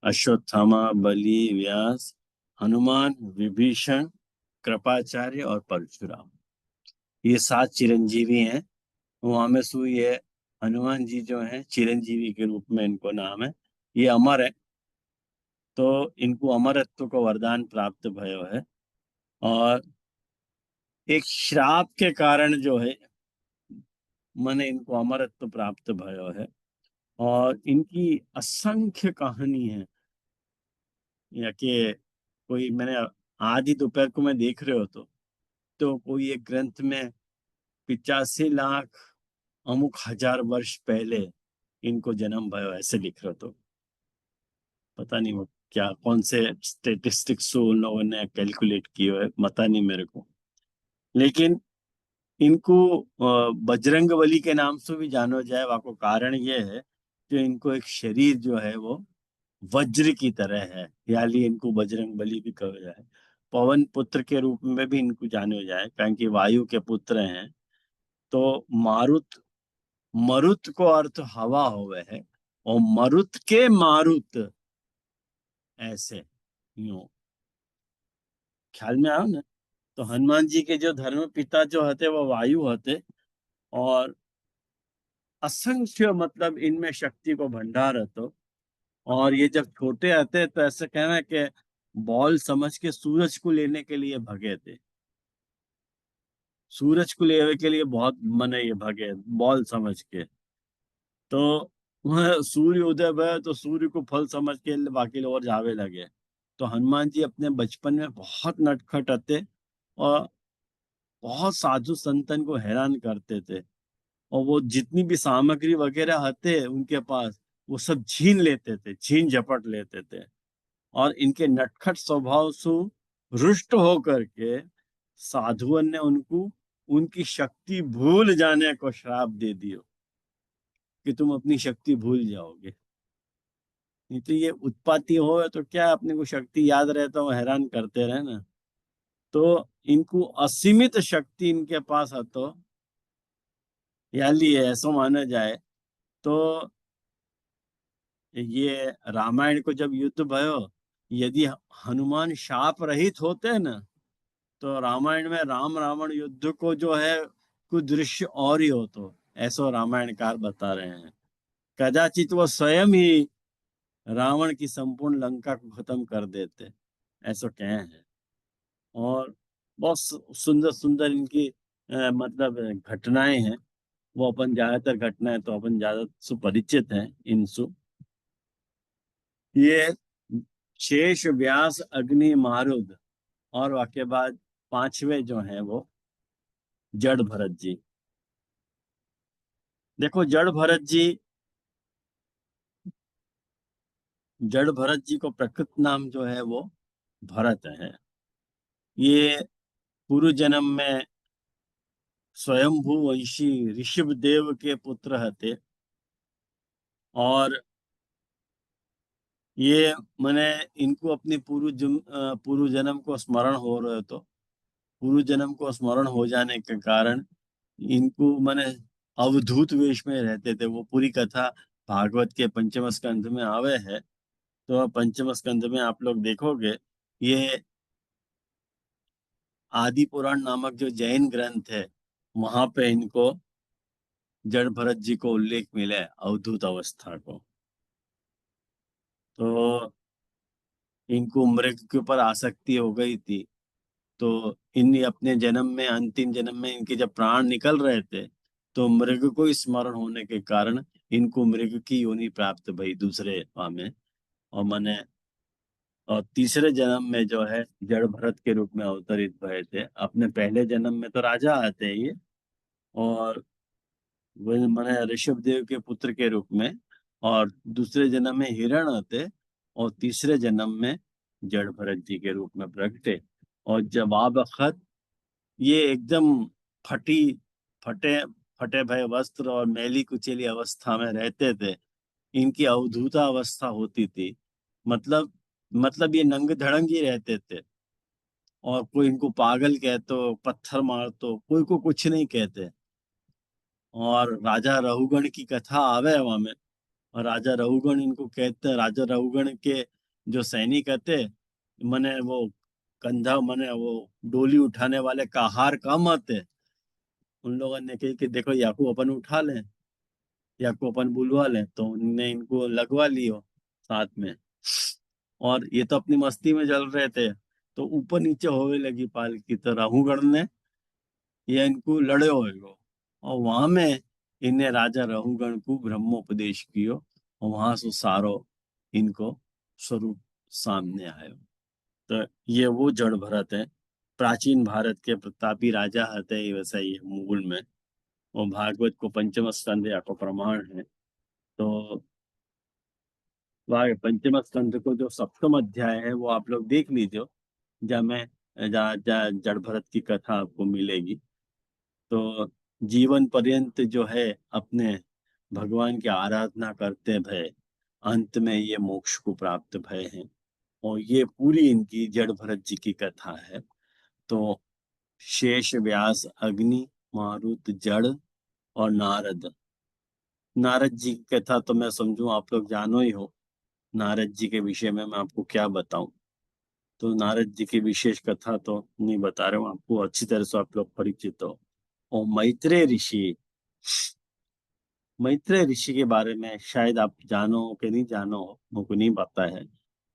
अश्वत्थामा बलि व्यास हनुमान विभीषण कृपाचार्य और परशुराम, ये 7 चिरंजीवी हैं। वहां में सु ये हनुमान जी जो हैं चिरंजीवी के रूप में इनको नाम है। ये अमर है, तो इनको अमरत्व को वरदान प्राप्त भयो है। और एक श्राप के कारण जो है मैंने इनको अमरत्व प्राप्त भयो है। और इनकी असंख्य कहानी है, या कि कोई मैंने आधी दोपहर को मैं देख रहे हो तो कोई एक ग्रंथ में 85 लाख अमुक हजार वर्ष पहले इनको जन्म भयो ऐसे लिख रहे हो। तो पता नहीं वो क्या कौन से स्टेटिस्टिक्स उन लोगों ने कैलकुलेट किए है, पता नहीं मेरे को। लेकिन इनको बजरंग बली के नाम से भी जानो जाए, वाको कारण ये है कि इनको एक शरीर जो है वो वज्र की तरह है, यानी इनको बजरंग बली भी कहा जाए। पवन पुत्र के रूप में भी इनको जाने जाए, कारण कि वायु के पुत्र हैं। तो मारुत, मरुत को अर्थ हवा हुए है, और मरुत के मारुत ऐसे यूं ख्याल में आओ ना। तो हनुमान जी के जो धर्म पिता जो हते वो वायु हते, और असंख्य मतलब इनमें शक्ति को भंडार हतो। और ये जब छोटे हते तो ऐसे कहना है कि बॉल समझ के सूरज को लेने के लिए भगे थे। सूरज को लेने के लिए बहुत मने ये भगे बॉल समझ के। तो वह सूर्य उदय भय तो सूर्य को फल समझ के बाकी लोग और जावे लगे। तो हनुमान जी अपने बचपन में बहुत नटखट हते, और बहुत साधु संतन को हैरान करते थे। और वो जितनी भी सामग्री वगैरह हते उनके पास, वो सब छीन लेते थे, छीन झपट लेते थे। और इनके नटखट स्वभाव से रुष्ट होकर के साधुओं ने उनको उनकी शक्ति भूल जाने को श्राप दे दियो कि तुम अपनी शक्ति भूल जाओगे। नहीं तो ये उत्पत्ति हो तो क्या अपने को शक्ति याद रहता हो, हैरान करते रहे ना। तो इनको असीमित शक्ति इनके पास है। तो यानी ऐसा माना जाए तो ये रामायण को जब युद्ध भयो, यदि हनुमान शाप रहित होते ना, तो रामायण में राम रावण युद्ध को जो है कुछ दृश्य और ही हो। तो ऐसा रामायणकार बता रहे हैं, कदाचित वो स्वयं ही रावण की संपूर्ण लंका को खत्म कर देते, ऐसा कहे हैं। और बहुत सुंदर सुंदर इनकी मतलब घटनाएं हैं। वो अपन ज्यादातर घटनाएं तो अपन ज्यादा सुपरिचित हैं इनसु। ये शेष व्यास अग्नि मारुद, और वाक्य बाद 5वें जो हैं वो जड़ भरत जी। देखो जड़ भरत जी को प्रकृत नाम जो है वो भरत है। ये पूर्व जन्म में स्वयंभू वंशी ऋषभ देव के पुत्र हते। और ये मैंने इनको अपनी पूर्व जन्म को स्मरण हो रहे, तो पूर्व जन्म को स्मरण हो जाने के कारण इनको मैंने अवधूत वेश में रहते थे। वो पूरी कथा भागवत के पंचम स्कंध में आवे है। तो पंचम स्कंध में आप लोग देखोगे, ये आदि पुराण नामक जो जैन ग्रंथ है, वहां पे इनको जड़ भरत जी को उल्लेख मिला है अवधूत अवस्था को। तो इनको मृग के ऊपर आसक्ति हो गई थी। तो इन अपने जन्म में, अंतिम जन्म में इनके जब प्राण निकल रहे थे, तो मृग को स्मरण होने के कारण इनको मृग की योनि प्राप्त भई दूसरे में। और मैंने और तीसरे जन्म में जो है जड़ भरत के रूप में अवतरित भये थे। अपने पहले जन्म में तो राजा आते हैं ये, और वो मैंने ऋषभ देव के पुत्र के रूप में, और दूसरे जन्म में हिरण आते, और तीसरे जन्म में जड़ भरत जी के रूप में प्रगटे। और जब वक्त ये एकदम फटी फटे फटे भय वस्त्र और मैली कुचेली अवस्था में रहते थे, इनकी अवधूता अवस्था होती थी। मतलब ये नंग धड़ंग ही रहते थे, और कोई इनको पागल कहतो, पत्थर मारतो, कोई को कुछ नहीं कहते। और राजा रहुगण की कथा आवे वहां में, और राजा रहुगण इनको कहते हैं। राजा रहुगण के जो सैनिक थे, मने वो कंधा मने वो डोली उठाने वाले कहार कम आते, उन लोगों ने कही कि देखो याकू अपन उठा लें, याकू अपन बुलवा लें। तो उनने इनको लगवा लियो साथ में। और ये तो अपनी मस्ती में चल रहे थे, तो ऊपर नीचे होने लगी पालकी। तो रहुगण ने ये इनको लड़े होएगो, और वहां में इन्हें राजा रहुगण को ब्रह्मोपदेश कियो, और वहां से सारो इनको स्वरूप सामने आयो। तो ये वो जड़ भरत है, प्राचीन भारत के प्रतापी राजा हते ही वैसा ही मूल में। वो भागवत को पंचम स्कंद या को प्रमाण है। तो वह पंचम स्कंद को जो सप्तम अध्याय है वो आप लोग देख लीजिए, जहाँ मैं जहाँ जड़ भरत की कथा आपको मिलेगी। तो जीवन पर्यंत जो है अपने भगवान की आराधना करते भय अंत में ये मोक्ष को प्राप्त भय हैं। और ये पूरी इनकी जड़ भरत जी की कथा है। तो शेष, व्यास, अग्नि, मारुत, जड़ और नारद। नारद जी की कथा तो मैं समझूं आप लोग जानो ही हो। नारद जी के विषय में मैं आपको क्या बताऊं। तो नारद जी की विशेष कथा तो नहीं बता रहा हूँ आपको, अच्छी तरह से आप लोग परिचित हो। और मैत्रेय ऋषि के बारे में शायद आप जानो कि नहीं जानो, मुझको नहीं पता है,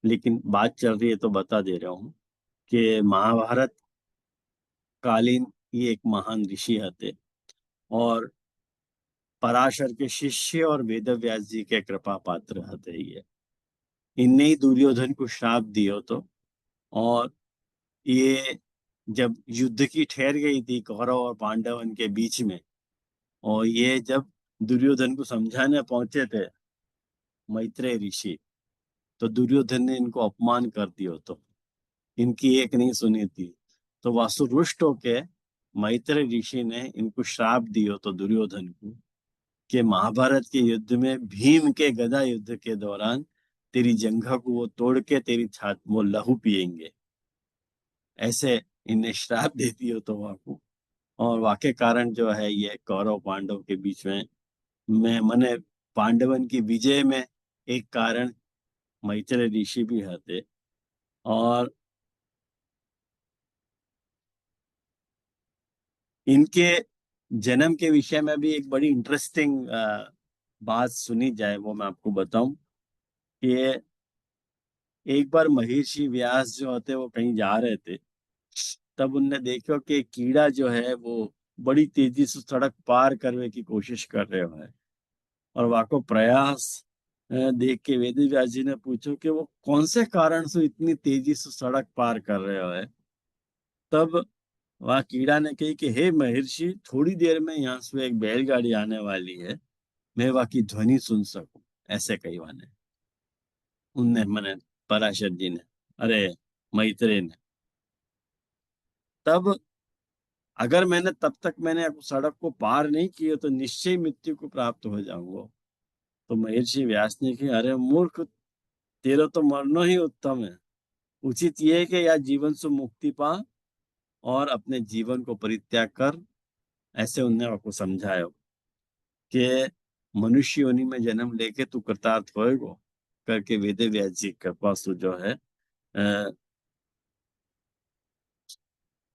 लेकिन बात चल रही है तो बता दे रहा हूँ कि महाभारत कालीन ये एक महान ऋषि हते, और पराशर के शिष्य और वेदव्यास जी के कृपा पात्र हते ये। इनने ही दुर्योधन को श्राप दियो तो। और ये जब युद्ध की ठहर गई थी कौरव और पांडवन के बीच में, और ये जब दुर्योधन को समझाने पहुंचे थे मैत्रेय ऋषि, तो दुर्योधन ने इनको अपमान कर दिया। तो इनकी एक नहीं सुनी थी। तो वासु रुष्ट होके मैत्रेय ऋषि ने इनको श्राप दियो तो दुर्योधन को, कि महाभारत के युद्ध में भीम के गदा युद्ध के दौरान तेरी जंघा को वो तोड़ के तेरी वो लहू पिएंगे। ऐसे इन्हें श्राप दे दियो तो वाकू। और वाके कारण जो है ये कौरव पांडव के बीच में मने पांडवन की विजय में एक कारण मैत्रेय ऋषि भी हते। और इनके जन्म के विषय में भी एक बड़ी इंटरेस्टिंग बात सुनी जाए, वो मैं आपको बताऊं कि एक बार महर्षि व्यास जो होते वो कहीं जा रहे थे, तब उनने देखा कि कीड़ा जो है वो बड़ी तेजी से सड़क पार करने की कोशिश कर रहे हो है। और वाको प्रयास देख के वेद व्यास जी ने पूछो कि वो कौन से कारण से इतनी तेजी से सड़क पार कर रहे हो है। तब वह कीड़ा ने कही कि हे महर्षि, थोड़ी देर में यहाँ से एक बैलगाड़ी आने वाली है, मैं वहाँ की ध्वनि सुन सकूं। ऐसे कही वाने उनने मने पराशर जी ने, अरे मैत्रेय ने। तब अगर मैंने तब तक मैंने सड़क को पार नहीं किया तो निश्चय मृत्यु को प्राप्त हो जाऊंगा। तो महर्षि व्यास ने कहा, अरे मूर्ख, तेरा तो मरना ही उत्तम है। उचित ये है कि या जीवन से मुक्ति पा और अपने जीवन को परित्याग कर। ऐसे उनने आपको समझाया कि मनुष्य योनि में जन्म लेके तू कृतार्थ होएगो करके वेद व्यास जी के पास जो है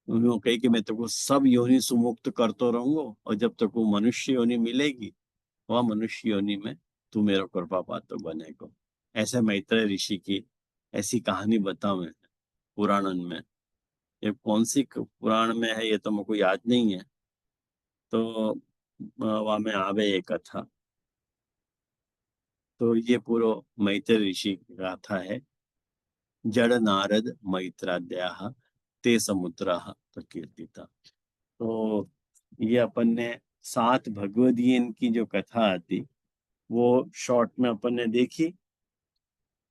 उन्होंने कही कि मैं तेको सब योनि से मुक्त करते रहूंगा, और जब तक वो मनुष्य योनि मिलेगी वह मनुष्य योनि में तू मेरा कृपा पात्र बनेगा। ऐसे मैत्रेय ऋषि की ऐसी कहानी बताओ है पुराणन में। ये कौन सी पुराण में है ये तो मुझको याद नहीं है, तो वहां में आवे ये कथा। तो ये पूरा मैत्रेय ऋषि की गाथा है। जड़ नारद मैत्राद्याः ते समुद्राः प्रकीर्तिता। तो ये अपन ने 7 भगवदीयन की जो कथा आती वो शॉर्ट में अपन ने देखी।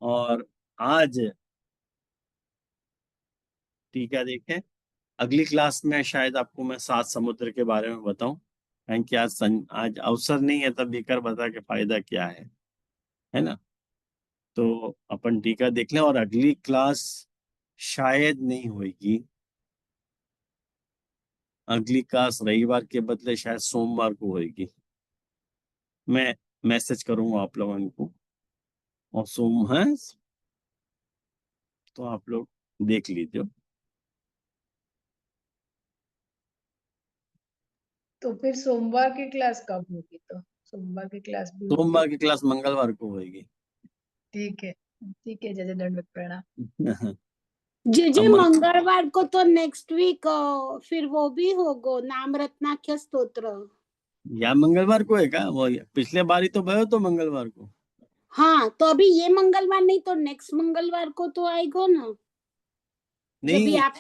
और आज टीका देखें, अगली क्लास में शायद आपको मैं 7 समुद्र के बारे में बताऊं, क्योंकि आज अवसर नहीं है, तब बेकार बता के फायदा क्या है ना। तो अपन टीका देख लें, और अगली क्लास शायद नहीं होगी। अगली क्लास रविवार के बदले शायद सोमवार को होगी। मैं मैसेज करूंगा आप लोगों को, और सोम है तो आप लोग देख लीजिए। तो फिर सोमवार की क्लास कब होगी? तो सोमवार की क्लास भी होगी? सोमवार की क्लास मंगलवार को होगी। ठीक है, ठीक है। जय जय दंडवत प्रणाम। जी जी, अब मंगलवार को तो नेक्स्ट वीक फिर वो भी होगा नाम रत्नाख्य स्तोत्र। या मंगलवार को है क्या? वो पिछले बार ही तो भयो तो मंगलवार को। हाँ, तो अभी ये मंगलवार नहीं तो नेक्स्ट मंगलवार को तो आएगा ना, जब भी नहीं, आप।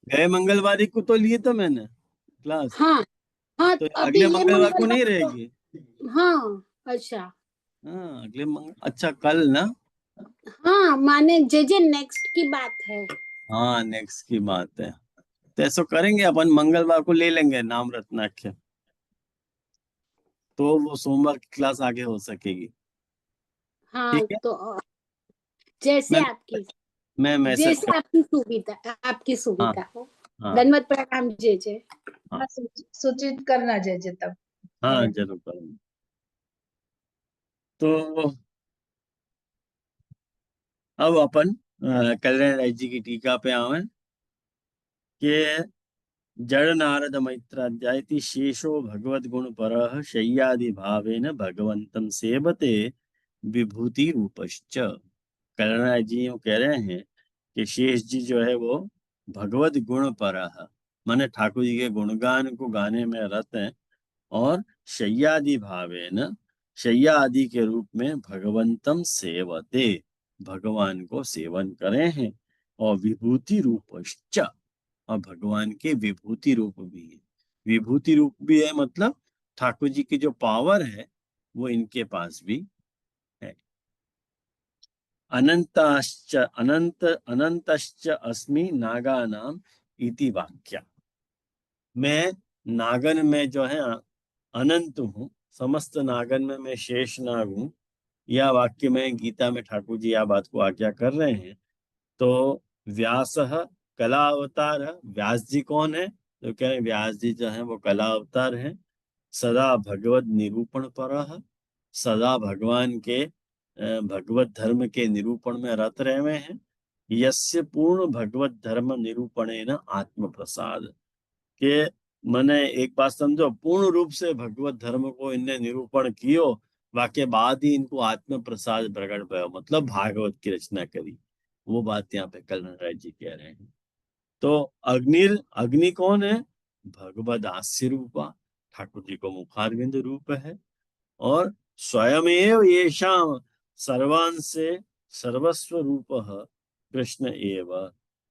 गए मंगलवार ही को तो लिए तो मैंने क्लास। हाँ हाँ, तो अभी अगले ये मंगलवार को नहीं मंगलवार तो। रहेगी। हाँ अच्छा। हाँ अच्छा कल ना। हाँ माने जे नेक्स्ट की बात है। हाँ नेक्स्ट की बात है। तो ऐसा करेंगे अपन, मंगलवार को ले लेंगे नाम रत्नाख्य, तो वो सोमवार की क्लास आगे हो सकेगी। हाँ ठीक है, तो जैसे मैं आपकी मैं मैसेज जैसे कर। आपकी हाँ सुविधा हो। हाँ धन्यवाद प्रणाम जय जय। हाँ हाँ, सूचित करना जय जय तब। हाँ जरूर करेंगे। तो अब अपन कल्याण राय जी की टीका पे आवे कि जड़ नारद मैत्राध्यायति शेषो भगवद गुण परः शय्यादि भावेन भगवंतम सेवते विभूति रूपश्च। कल्याण राय जी यूं कह रहे हैं कि शेष जी जो है वो भगवद गुण परः माने ठाकुर जी के गुणगान को गाने में रत हैं, और शय्यादि भावेन शय्या आदि के रूप में भगवंतम सेवते भगवान को सेवन करे हैं, और विभूति रूपश्च और भगवान के विभूति रूप भी है। विभूति रूप भी है मतलब ठाकुर जी की जो पावर है वो इनके पास भी है। अनंतश्च अस्मि नागानाम इति वाक्य। मैं नागन में जो है अनंत हूँ, समस्त नागन में मैं शेष नाग हूँ। यह वाक्य में गीता में ठाकुर जी यह बात को आज्ञा कर रहे हैं। तो व्यास कला अवतार है। व्यास जी कौन है? तो कह रहे हैं व्यास जी जो है वो कला अवतार है। सदा भगवत निरूपण पर, सदा भगवान के भगवत धर्म के निरूपण में रत रहे हुए हैं। यस्य पूर्ण भगवत धर्म निरूपणे न आत्म प्रसाद के मैंने एक बात समझो, पूर्ण रूप से भगवत धर्म को इनने निरूपण कियो, वाके बाद ही इनको आत्म प्रसाद प्रकट भयो, मतलब भागवत की रचना करी। वो बात यहाँ पे कल्याण राय जी कह रहे हैं। तो अग्नि कौन है? भगवद आस्य रूपा, ठाकुर जी को मुखारविंद रूप है। और स्वयमेव येषाम सर्वांशे सर्वस्व रूप कृष्ण एव।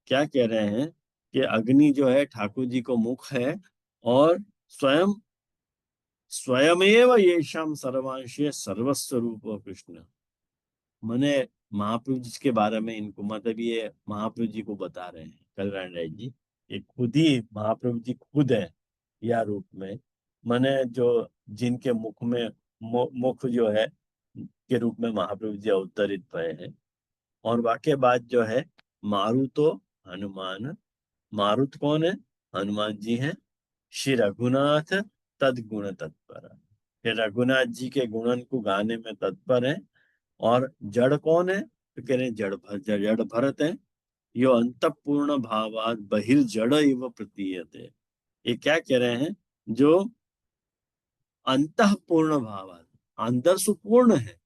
क्या कह रहे हैं कि अग्नि जो है ठाकुर जी को मुख है, और स्वयमेव येषाम सर्वांशे सर्वस्व रूप कृष्ण। मैंने महाप्रभु जी के बारे में इनको मतलब ये महाप्रभु जी को बता रहे हैं कल्याण राय जी ये खुद ही महाप्रभु जी खुद है या रूप में, माने जो जिनके मुख में मुख जो है के रूप में महाप्रभु जी अवतरित भय है। और वाक्य बात जो है, मारुतो हनुमान, मारुत कौन है? हनुमान जी हैं। श्री रघुनाथ तद गुण तत्पर, श्री रघुनाथ जी के गुणन को गाने में तत्पर है। और जड़ कौन है? तो कह रहे हैं जड़ भरत है। यो अंतपूर्ण भावात बहिर्जड़ इव प्रतीयते। ये क्या कह रहे हैं? जो अंतपूर्ण भावात, अंदर सुपूर्ण है,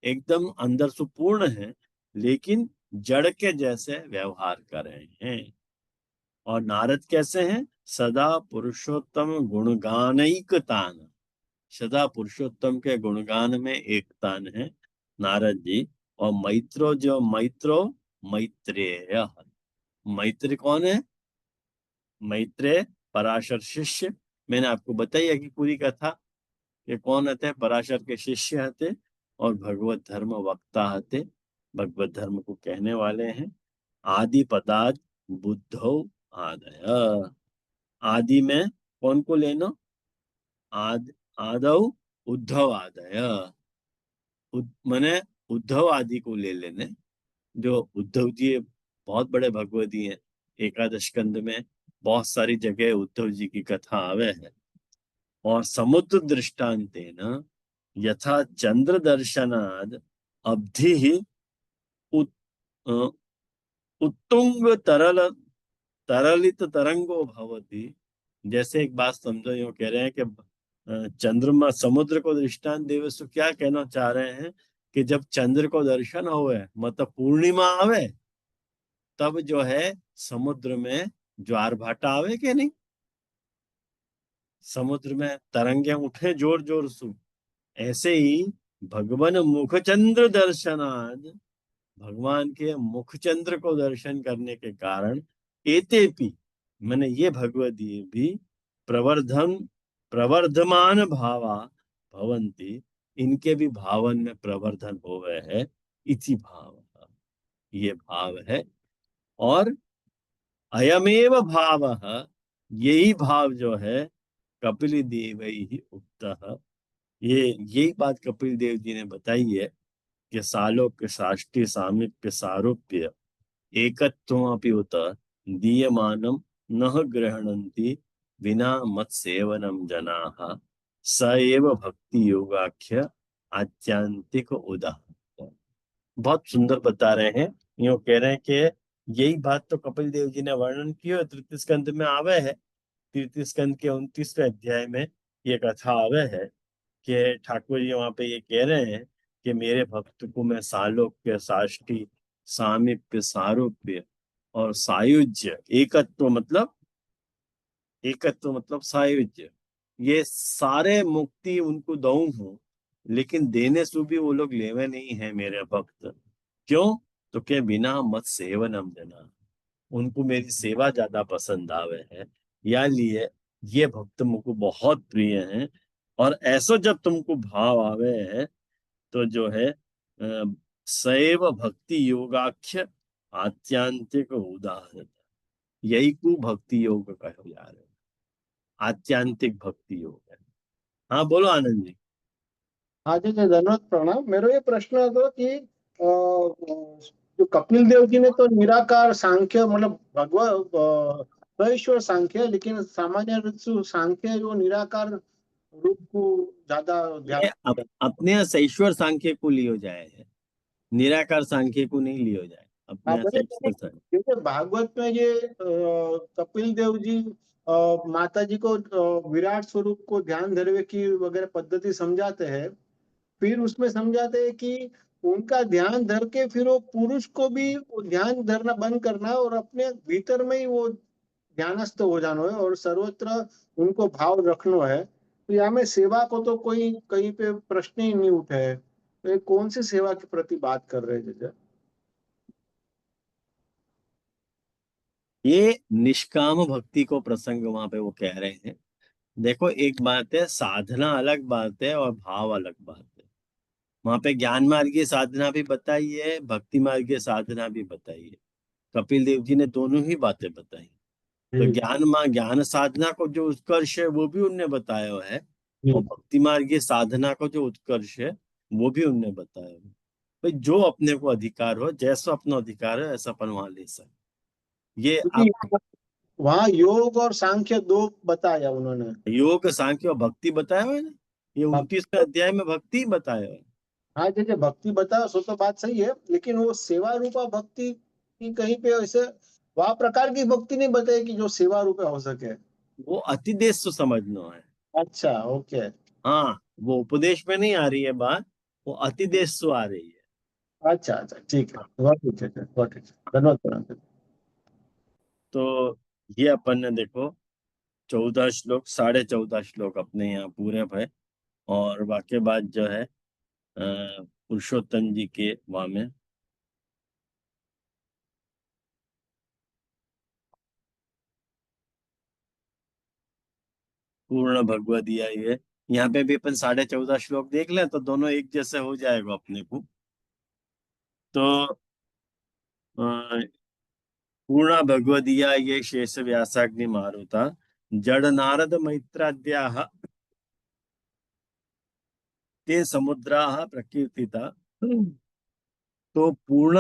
एकदम अंदर सुपूर्ण है, लेकिन जड़ के जैसे व्यवहार कर रहे हैं। और नारद कैसे हैं? सदा पुरुषोत्तम गुणगानैक तान, सदा पुरुषोत्तम के गुणगान में एक तान है नारद जी। और मैत्रो मैत्रेय, मैत्री कौन है? मैत्रेय पराशर शिष्य। मैंने आपको बताई है कि पूरी कथा कि कौन होते? पराशर के शिष्य हते और भगवत धर्म वक्ता हते, भगवत धर्म को कहने वाले हैं। आदि पदार्थ बुद्धो आदय, आदि में कौन को लेना? आदौ उद्धव आदय, माने उद्धव आदि को ले लेने। जो उद्धव जी बहुत बड़े भगवती हैं, एकादश स्कंद में बहुत सारी जगह उद्धव जी की कथा आवे है। और समुद्र दृष्टांतेन यथा चंद्र दर्शनाद अब्धि ही उत्तुंग तरलित तरंगो भवति। जैसे एक बात समझो, यूं कह रहे हैं कि चंद्रमा समुद्र को दृष्टांत देवे सो क्या कहना चाह रहे हैं कि जब चंद्र को दर्शन होवे, मतलब पूर्णिमा आवे, तब जो है समुद्र में ज्वार भाटा आवे के नहीं, समुद्र में तरंगे उठे जोर जोर से। ऐसे ही भगवान मुखचंद्र दर्शनाद, भगवान के मुखचंद्र को दर्शन करने के कारण एतेपि, मैंने ये भगवदी भी प्रवर्धमान भावा भवंती, इनके भी भावन में प्रवर्धन हो गए है। इति भाव, ये भाव है। और अयमेव भाव, यही भाव जो है कपिल देव ही उक्त, यही बात कपिल देव जी ने बताई है कि सालोक्य साष्टी सामीप्य सारूप्य एकत्वमपि उत दीयमानम नह गृह्णन्ति विना मत सेवनम जनाः स एव भक्ति योगाख्य आत्यांतिक उदाहरण। बहुत सुंदर बता रहे हैं। यूं कह रहे हैं कि यही बात तो कपिल देव जी ने वर्णन किया तृतीय स्कंद में आवे है। तृतीय स्कंद के 29वें अध्याय में ये कथा आवे है कि ठाकुर जी वहां पे ये कह रहे हैं कि मेरे भक्त को मैं सालोक्य साष्टी सामीप्य सारूप्य और सायुज्य, एकत्व मतलब सायुज्य, ये सारे मुक्ति उनको दऊं हूं, लेकिन देने से भी वो लोग लेवे नहीं है मेरे भक्त। क्यों? तो क्या बिना मत सेवनम जना, उनको मेरी सेवा ज्यादा पसंद आवे है, या लिए ये भक्त मुझको बहुत प्रिय हैं। और ऐसा जब तुमको भाव आवे है तो जो है सैव भक्ति योगाख्य आत्यांतिक उदाहरण, यही को भक्ति योग कहो जा रहे, आत्यांतिक भक्ति योग है। हाँ बोलो आनंद जी। हाँ जी जी, धन्यवाद, प्रणाम। मेरा ये प्रश्न था कि जो कपिल देव जी ने तो निराकार सांख्य मतलब भगवत ईश्वर सांख्य, लेकिन सामान्य रूप से सांख्य जो निराकार रूप को ज्यादा ध्यान अपने यहाँ सैश्वर सांख्य को लियो जाए है, निराकार सांख्य को नहीं लियो जाए, अपने यहाँ सैश्वर सांख्य। जैसे भागवत में ये कपिल देव जी माता जी को विराट स्वरूप को ध्यान धरवे की वगैरह पद्धति समझाते हैं, फिर उसमें समझाते हैं कि उनका ध्यान धर के फिर वो पुरुष को भी वो ध्यान धरना बंद करना और अपने भीतर में ही वो ध्यानस्थ हो जाना है और सर्वत्र उनको भाव रखना है। तो यहाँ में सेवा को तो कोई कहीं पे प्रश्न ही नहीं उठा है। तो ये कौन सी सेवा के प्रति बात कर रहे हैं जैसे? ये निष्काम भक्ति को प्रसंग वहां पे वो कह रहे हैं। देखो एक बात है, साधना अलग बात है और भाव अलग बात है। वहां पे ज्ञान मार्ग की साधना भी बताई है, भक्ति मार्ग की साधना भी बताई है। कपिल देव जी ने दोनों ही बातें बताई। तो ज्ञान साधना को जो उत्कर्ष है वो भी उनने बताया है, और भक्ति मार्ग साधना को जो उत्कर्ष है वो भी उनने बताया है। भाई जो अपने को अधिकार हो, जैसा अपना अधिकार है ऐसा अपन वहां ले सकते। ये आप वहाँ योग और सांख्य दो बताया उन्होंने। योग, सांख्य और भक्ति बताया हुआ है ना, ये 29वें अध्याय में भक्ति ही बताया है। हाँ, जैसे भक्ति बताओ सो तो बात सही है, लेकिन वो सेवा रूपा भक्ति की कहीं पे ऐसे वह प्रकार की भक्ति नहीं बताई कि जो सेवा रूपे हो सके। वो अतिदेश तो समझना है। अच्छा, ओके। हाँ, वो उपदेश में नहीं आ रही है बात, वो अतिदेश से आ रही है। अच्छा अच्छा, ठीक है, बहुत ठीक है, बहुत ठीक है, धन्यवाद। तो ये अपन ने देखो 14 श्लोक, 14.5 श्लोक अपने यहाँ पूरे भय, और बाकी बात जो है पुरुषोत्तम जी के वहां में पूर्ण भगवदीया ये, यहाँ पे भी अपन 14.5 श्लोक देख लें तो दोनों एक जैसे हो जाएगा अपने को। तो पूर्ण भगवदीया ये शेष व्यासाग्नि मारुता जड़ नारद मैत्राद्याः ते समुद्राः प्रकीर्तिता। तो पूर्ण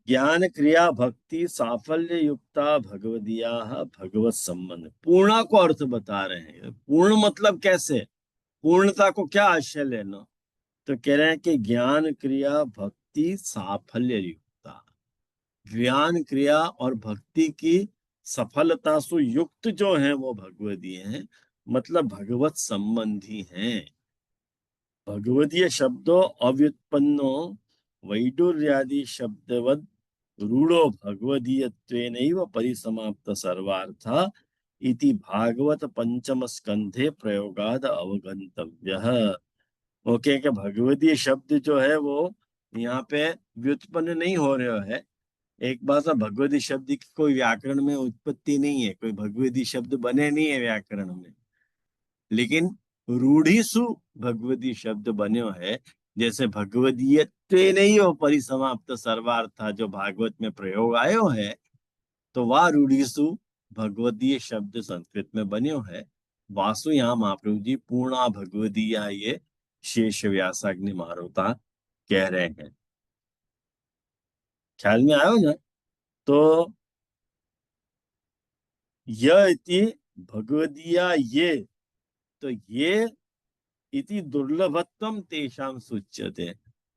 ज्ञान क्रिया भक्ति साफल्य युक्ता भगवदीया भगवत संबंध, पूर्णा को अर्थ बता रहे हैं। पूर्ण मतलब कैसे, पूर्णता को क्या आशय लेना, तो कह रहे हैं कि ज्ञान क्रिया भक्ति साफल्य युक्ता, ज्ञान क्रिया और भक्ति की सफलता से युक्त जो है वो भगवदीय हैं, मतलब भगवत संबंधी हैं। भगवदीय शब्दों अव्युत्पन्नो वैडूर्यादि शब्दवद रूढ़ो भगवदीयत्वेनैव परिसमाप्त सर्वार्थ इति भागवत पंचम स्कंधे प्रयोगाद अवगंतव्यः। ओके, कि भगवदीय शब्द जो है वो यहाँ पे व्युत्पन्न नहीं हो रहा है। एक बात है, भगवती शब्द की कोई व्याकरण में उत्पत्ति नहीं है, कोई भगवती शब्द बने नहीं है व्याकरण में, लेकिन रूढ़ीसु भगवती शब्द बने है। जैसे भगवदीयत्वेनैव परिसमाप्त सर्वार्थ जो भागवत में प्रयोग आयो है, तो वह रूढ़ीसु भगवदीय शब्द संस्कृत में बने है। वासु यहाँ महाप्रभु जी पूर्णा भगवदीया ये शेष व्यासाग्नि मारुता कह रहे हैं। ख्याल में आयो ना। तो यह इति भगवदीया ये, तो ये इति दुर्लभत्वम तेषाम सूच्यते,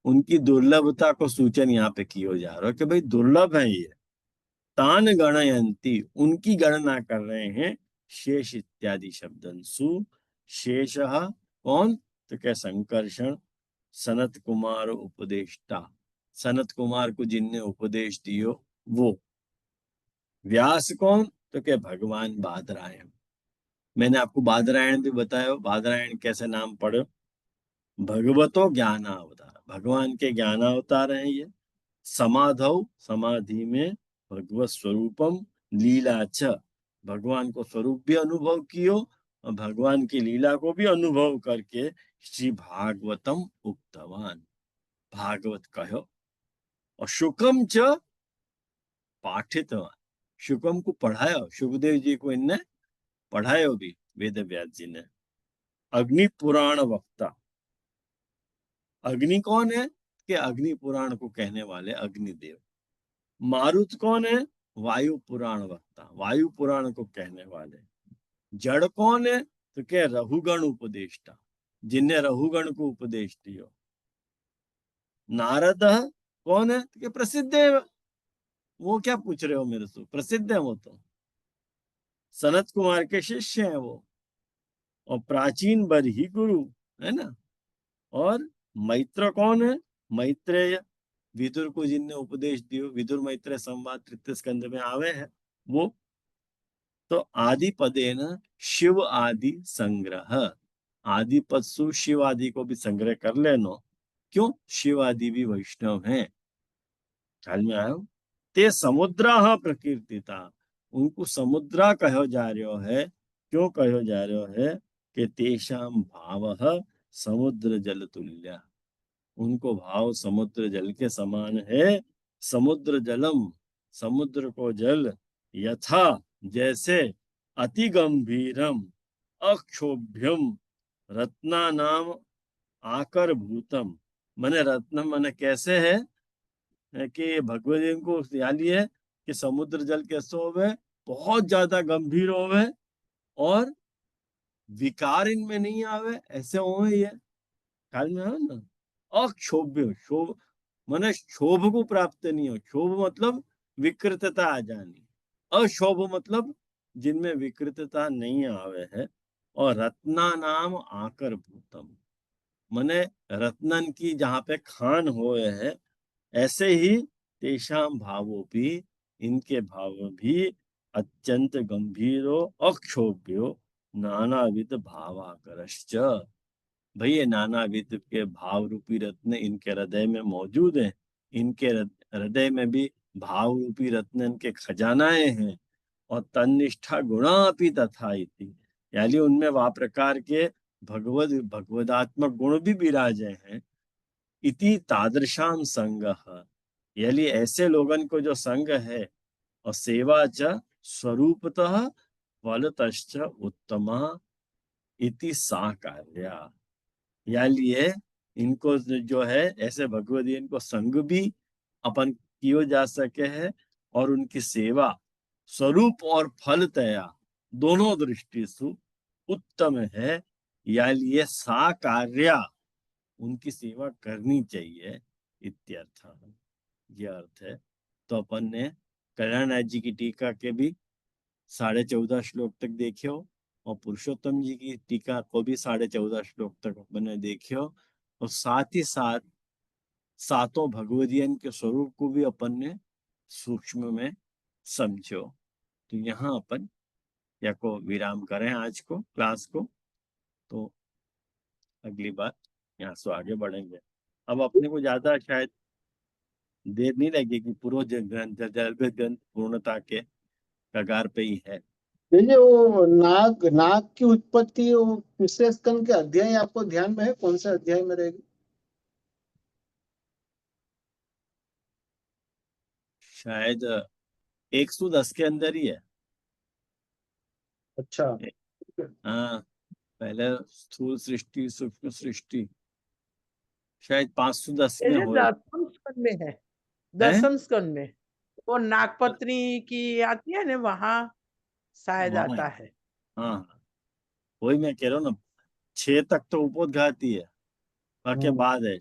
उनकी दुर्लभता को सूचन यहाँ पे किया जा रहा है कि भाई दुर्लभ है ये। तान गणयंती, उनकी गणना कर रहे हैं शेष इत्यादि शब्दंसु। शेष कौन, तो क्या संकर्षण सनत कुमार उपदेष्टा, सनत कुमार को जिनने उपदेश दियो वो। व्यास कौन, तो क्या भगवान बादरायण। मैंने आपको बादरायण भी बताया, बादरायण कैसे नाम पढ़ो, भगवतो ज्ञानावतार, भगवान के ज्ञानावतार हैं ये। समाधौ, समाधि में भगवत स्वरूपम लीला च, भगवान को स्वरूप भी अनुभव कियो और भगवान की लीला को भी अनुभव करके श्री भागवतम उक्तवान, भागवत कहो। और शुकम च पाठितवान, शुकम को पढ़ाया, सुखदेव जी को इनने पढ़ाया भी वेद व्यास जी ने। अग्नि पुराण वक्ता, अग्नि कौन है, कि अग्नि पुराण को कहने वाले अग्निदेव। मारुत कौन है, वायु पुराण वक्ता, वायु पुराण को कहने वाले। जड़ कौन है, तो क्या रहुगण उपदेष्टा, जिनने रहुगण को उपदेश दियो। नारद कौन है, तो क्या प्रसिद्ध है, वो क्या पूछ रहे हो मेरे से, प्रसिद्ध है वो तो, सनत कुमार के शिष्य हैं वो, और प्राचीन बरही गुरु है ना। और मैत्र कौन है, मैत्रेय, विदुर को जिनने उपदेश दियो, विदुर मैत्रेय संवाद तृतीय स्कंध में आवे है वो। तो आदि पदे न शिव आदि संग्रह, आदि पद सु शिव आदि को भी संग्रह कर लेनो, क्यों, शिव आदि भी वैष्णव हैं। ख्याल में आयो। ते समुद्रा प्रकीर्तिता, उनको समुद्रा कहो जा रहे है, क्यों कहो जा रहे है, कि तेषाम भाव समुद्र जल तुल्य, उनको भाव समुद्र जल के समान है। समुद्र जलम, समुद्र को जल, यथा जैसे, अति गंभीरम अक्षोभ्यम रत्नानाम आकर भूतम। मने रत्नम मने कैसे है कि भगवत जी को ध्यान है कि समुद्र जल कैसे होवे, बहुत ज्यादा गंभीर होवे और विकार इनमें नहीं आवे, ऐसे होवे। ये ख्याल में है ना। अक्षोभ्य, शोभ मने शोभ को प्राप्त नहीं हो। शोभ मतलब विकृतता आ जानी, अशोभ मतलब जिनमें विकृतता नहीं आवे है। और रत्ना नाम आकर भूतम मने रत्नन की जहाँ पे खान होए है, ऐसे ही तेषाम भावों भी, इनके भाव भी अत्यंत गंभीरो अक्षोभ्यो नानाविध भावाकरश्च। भाई ये नानाविध के भाव रूपी रत्न इनके हृदय में मौजूद हैं। इनके हृदय में भी भाव रूपी रत्न इनके खजानाएं हैं। और तन्निष्ठा गुणापि तथा इति, यानी उनमें वह प्रकार के भगवदात्मक गुण भी विराजे हैं। इति तादृशाम संग, यानी ऐसे लोगन को जो संग है, और सेवा च स्वरूपतः फलतश्च उत्तमा इति सा कार्या। यानी ये इनको जो है ऐसे भगवत इनको संग भी अपन कियो जा सके है, और उनकी सेवा स्वरूप और फलतया दोनों दृष्टि से उत्तम है। यानी ये सा कार्या, उनकी सेवा करनी चाहिए इत्यर्थ, ये अर्थ है। तो अपन ने कल्याण जी की टीका के भी 14.5 श्लोक तक देखियो, और पुरुषोत्तम जी की टीका को भी 14.5 श्लोक तक अपन ने देखियो, और साथ ही साथ सातों भगवदियन के स्वरूप को भी अपन ने सूक्ष्म में समझो। तो यहाँ अपन या को विराम करें आज को क्लास को, तो अगली बार यहाँ से आगे बढ़ेंगे। अब अपने को ज्यादा शायद देर नहीं लगेगी, पूर्व ग्रंथ पूर्णता के कगार पे ही है। ये वो नाग की उत्पत्ति वो तीसरे स्कंद के अध्याय आपको ध्यान में है, कौन से अध्याय में रहेगी? शायद 110 के अंदर ही है। अच्छा, हाँ, पहले स्थूल सृष्टि, सूक्ष्म सृष्टि, शायद 510 में जैसे हो। 10वें स्कंद में है, 10वें स्कंद में वो नागपत्नी की आती है ना, वहां शायद आता है। हाँ, वही मैं कह रहा हूँ ना, 6 तक तो उपोद्घाती है, बाकी बाद है।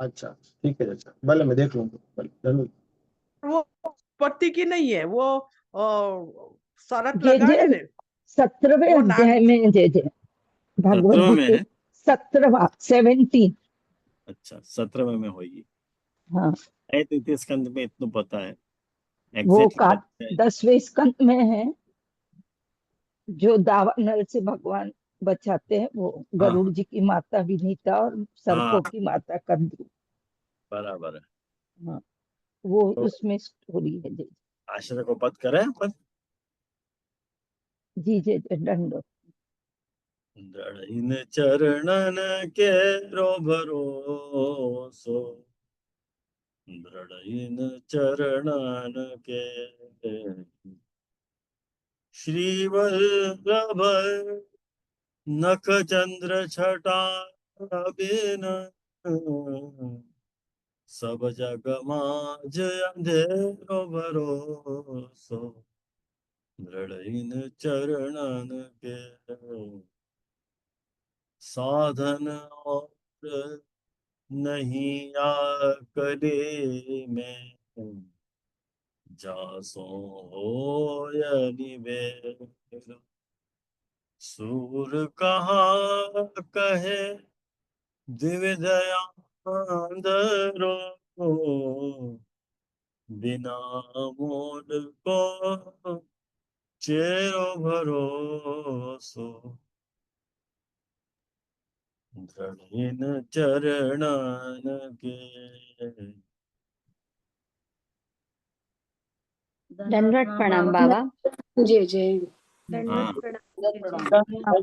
अच्छा ठीक है, अच्छा भले मैं देख लूंगा, भले धन्यवाद। वो पत्ती की नहीं है, वो शरत जे लगा है जे ना 17वें वो अध्याय में जे 17वें भगवत में गीता है। 17वां 17। अच्छा, 17वें में होगी। हाँ, तृतीय स्कंद में इतना पता है वो एग्जैक्टली। 10वें स्कंद में है, जो दावानल से भगवान बचाते हैं, वो हाँ गरुड़ जी की माता विनीता और हाँ, सर्पों की माता कंदरू। बराबर है। हाँ, वो तो उसमें स्टोरी है। जी आश्रय को पद करें अपन। जी जी दंडो। दृढ़ चरणन के रो भरोसो, दृढ़ चरणन के श्रीवल्लभ नख चंद्र छटा बिन, सब जग माज अंधेरो भरोसो, दृढ़ चरणन के साधन और नहीं आकले में, जासो हो निबेर, सूर कहाँ कहे दिव्य अंधरो, बिना मोल को चेरो भरोसो, दृढ़ चरणन के। दंडवत प्रणाम बाबा। जी जी। हाँ। दंडवत प्रणाम।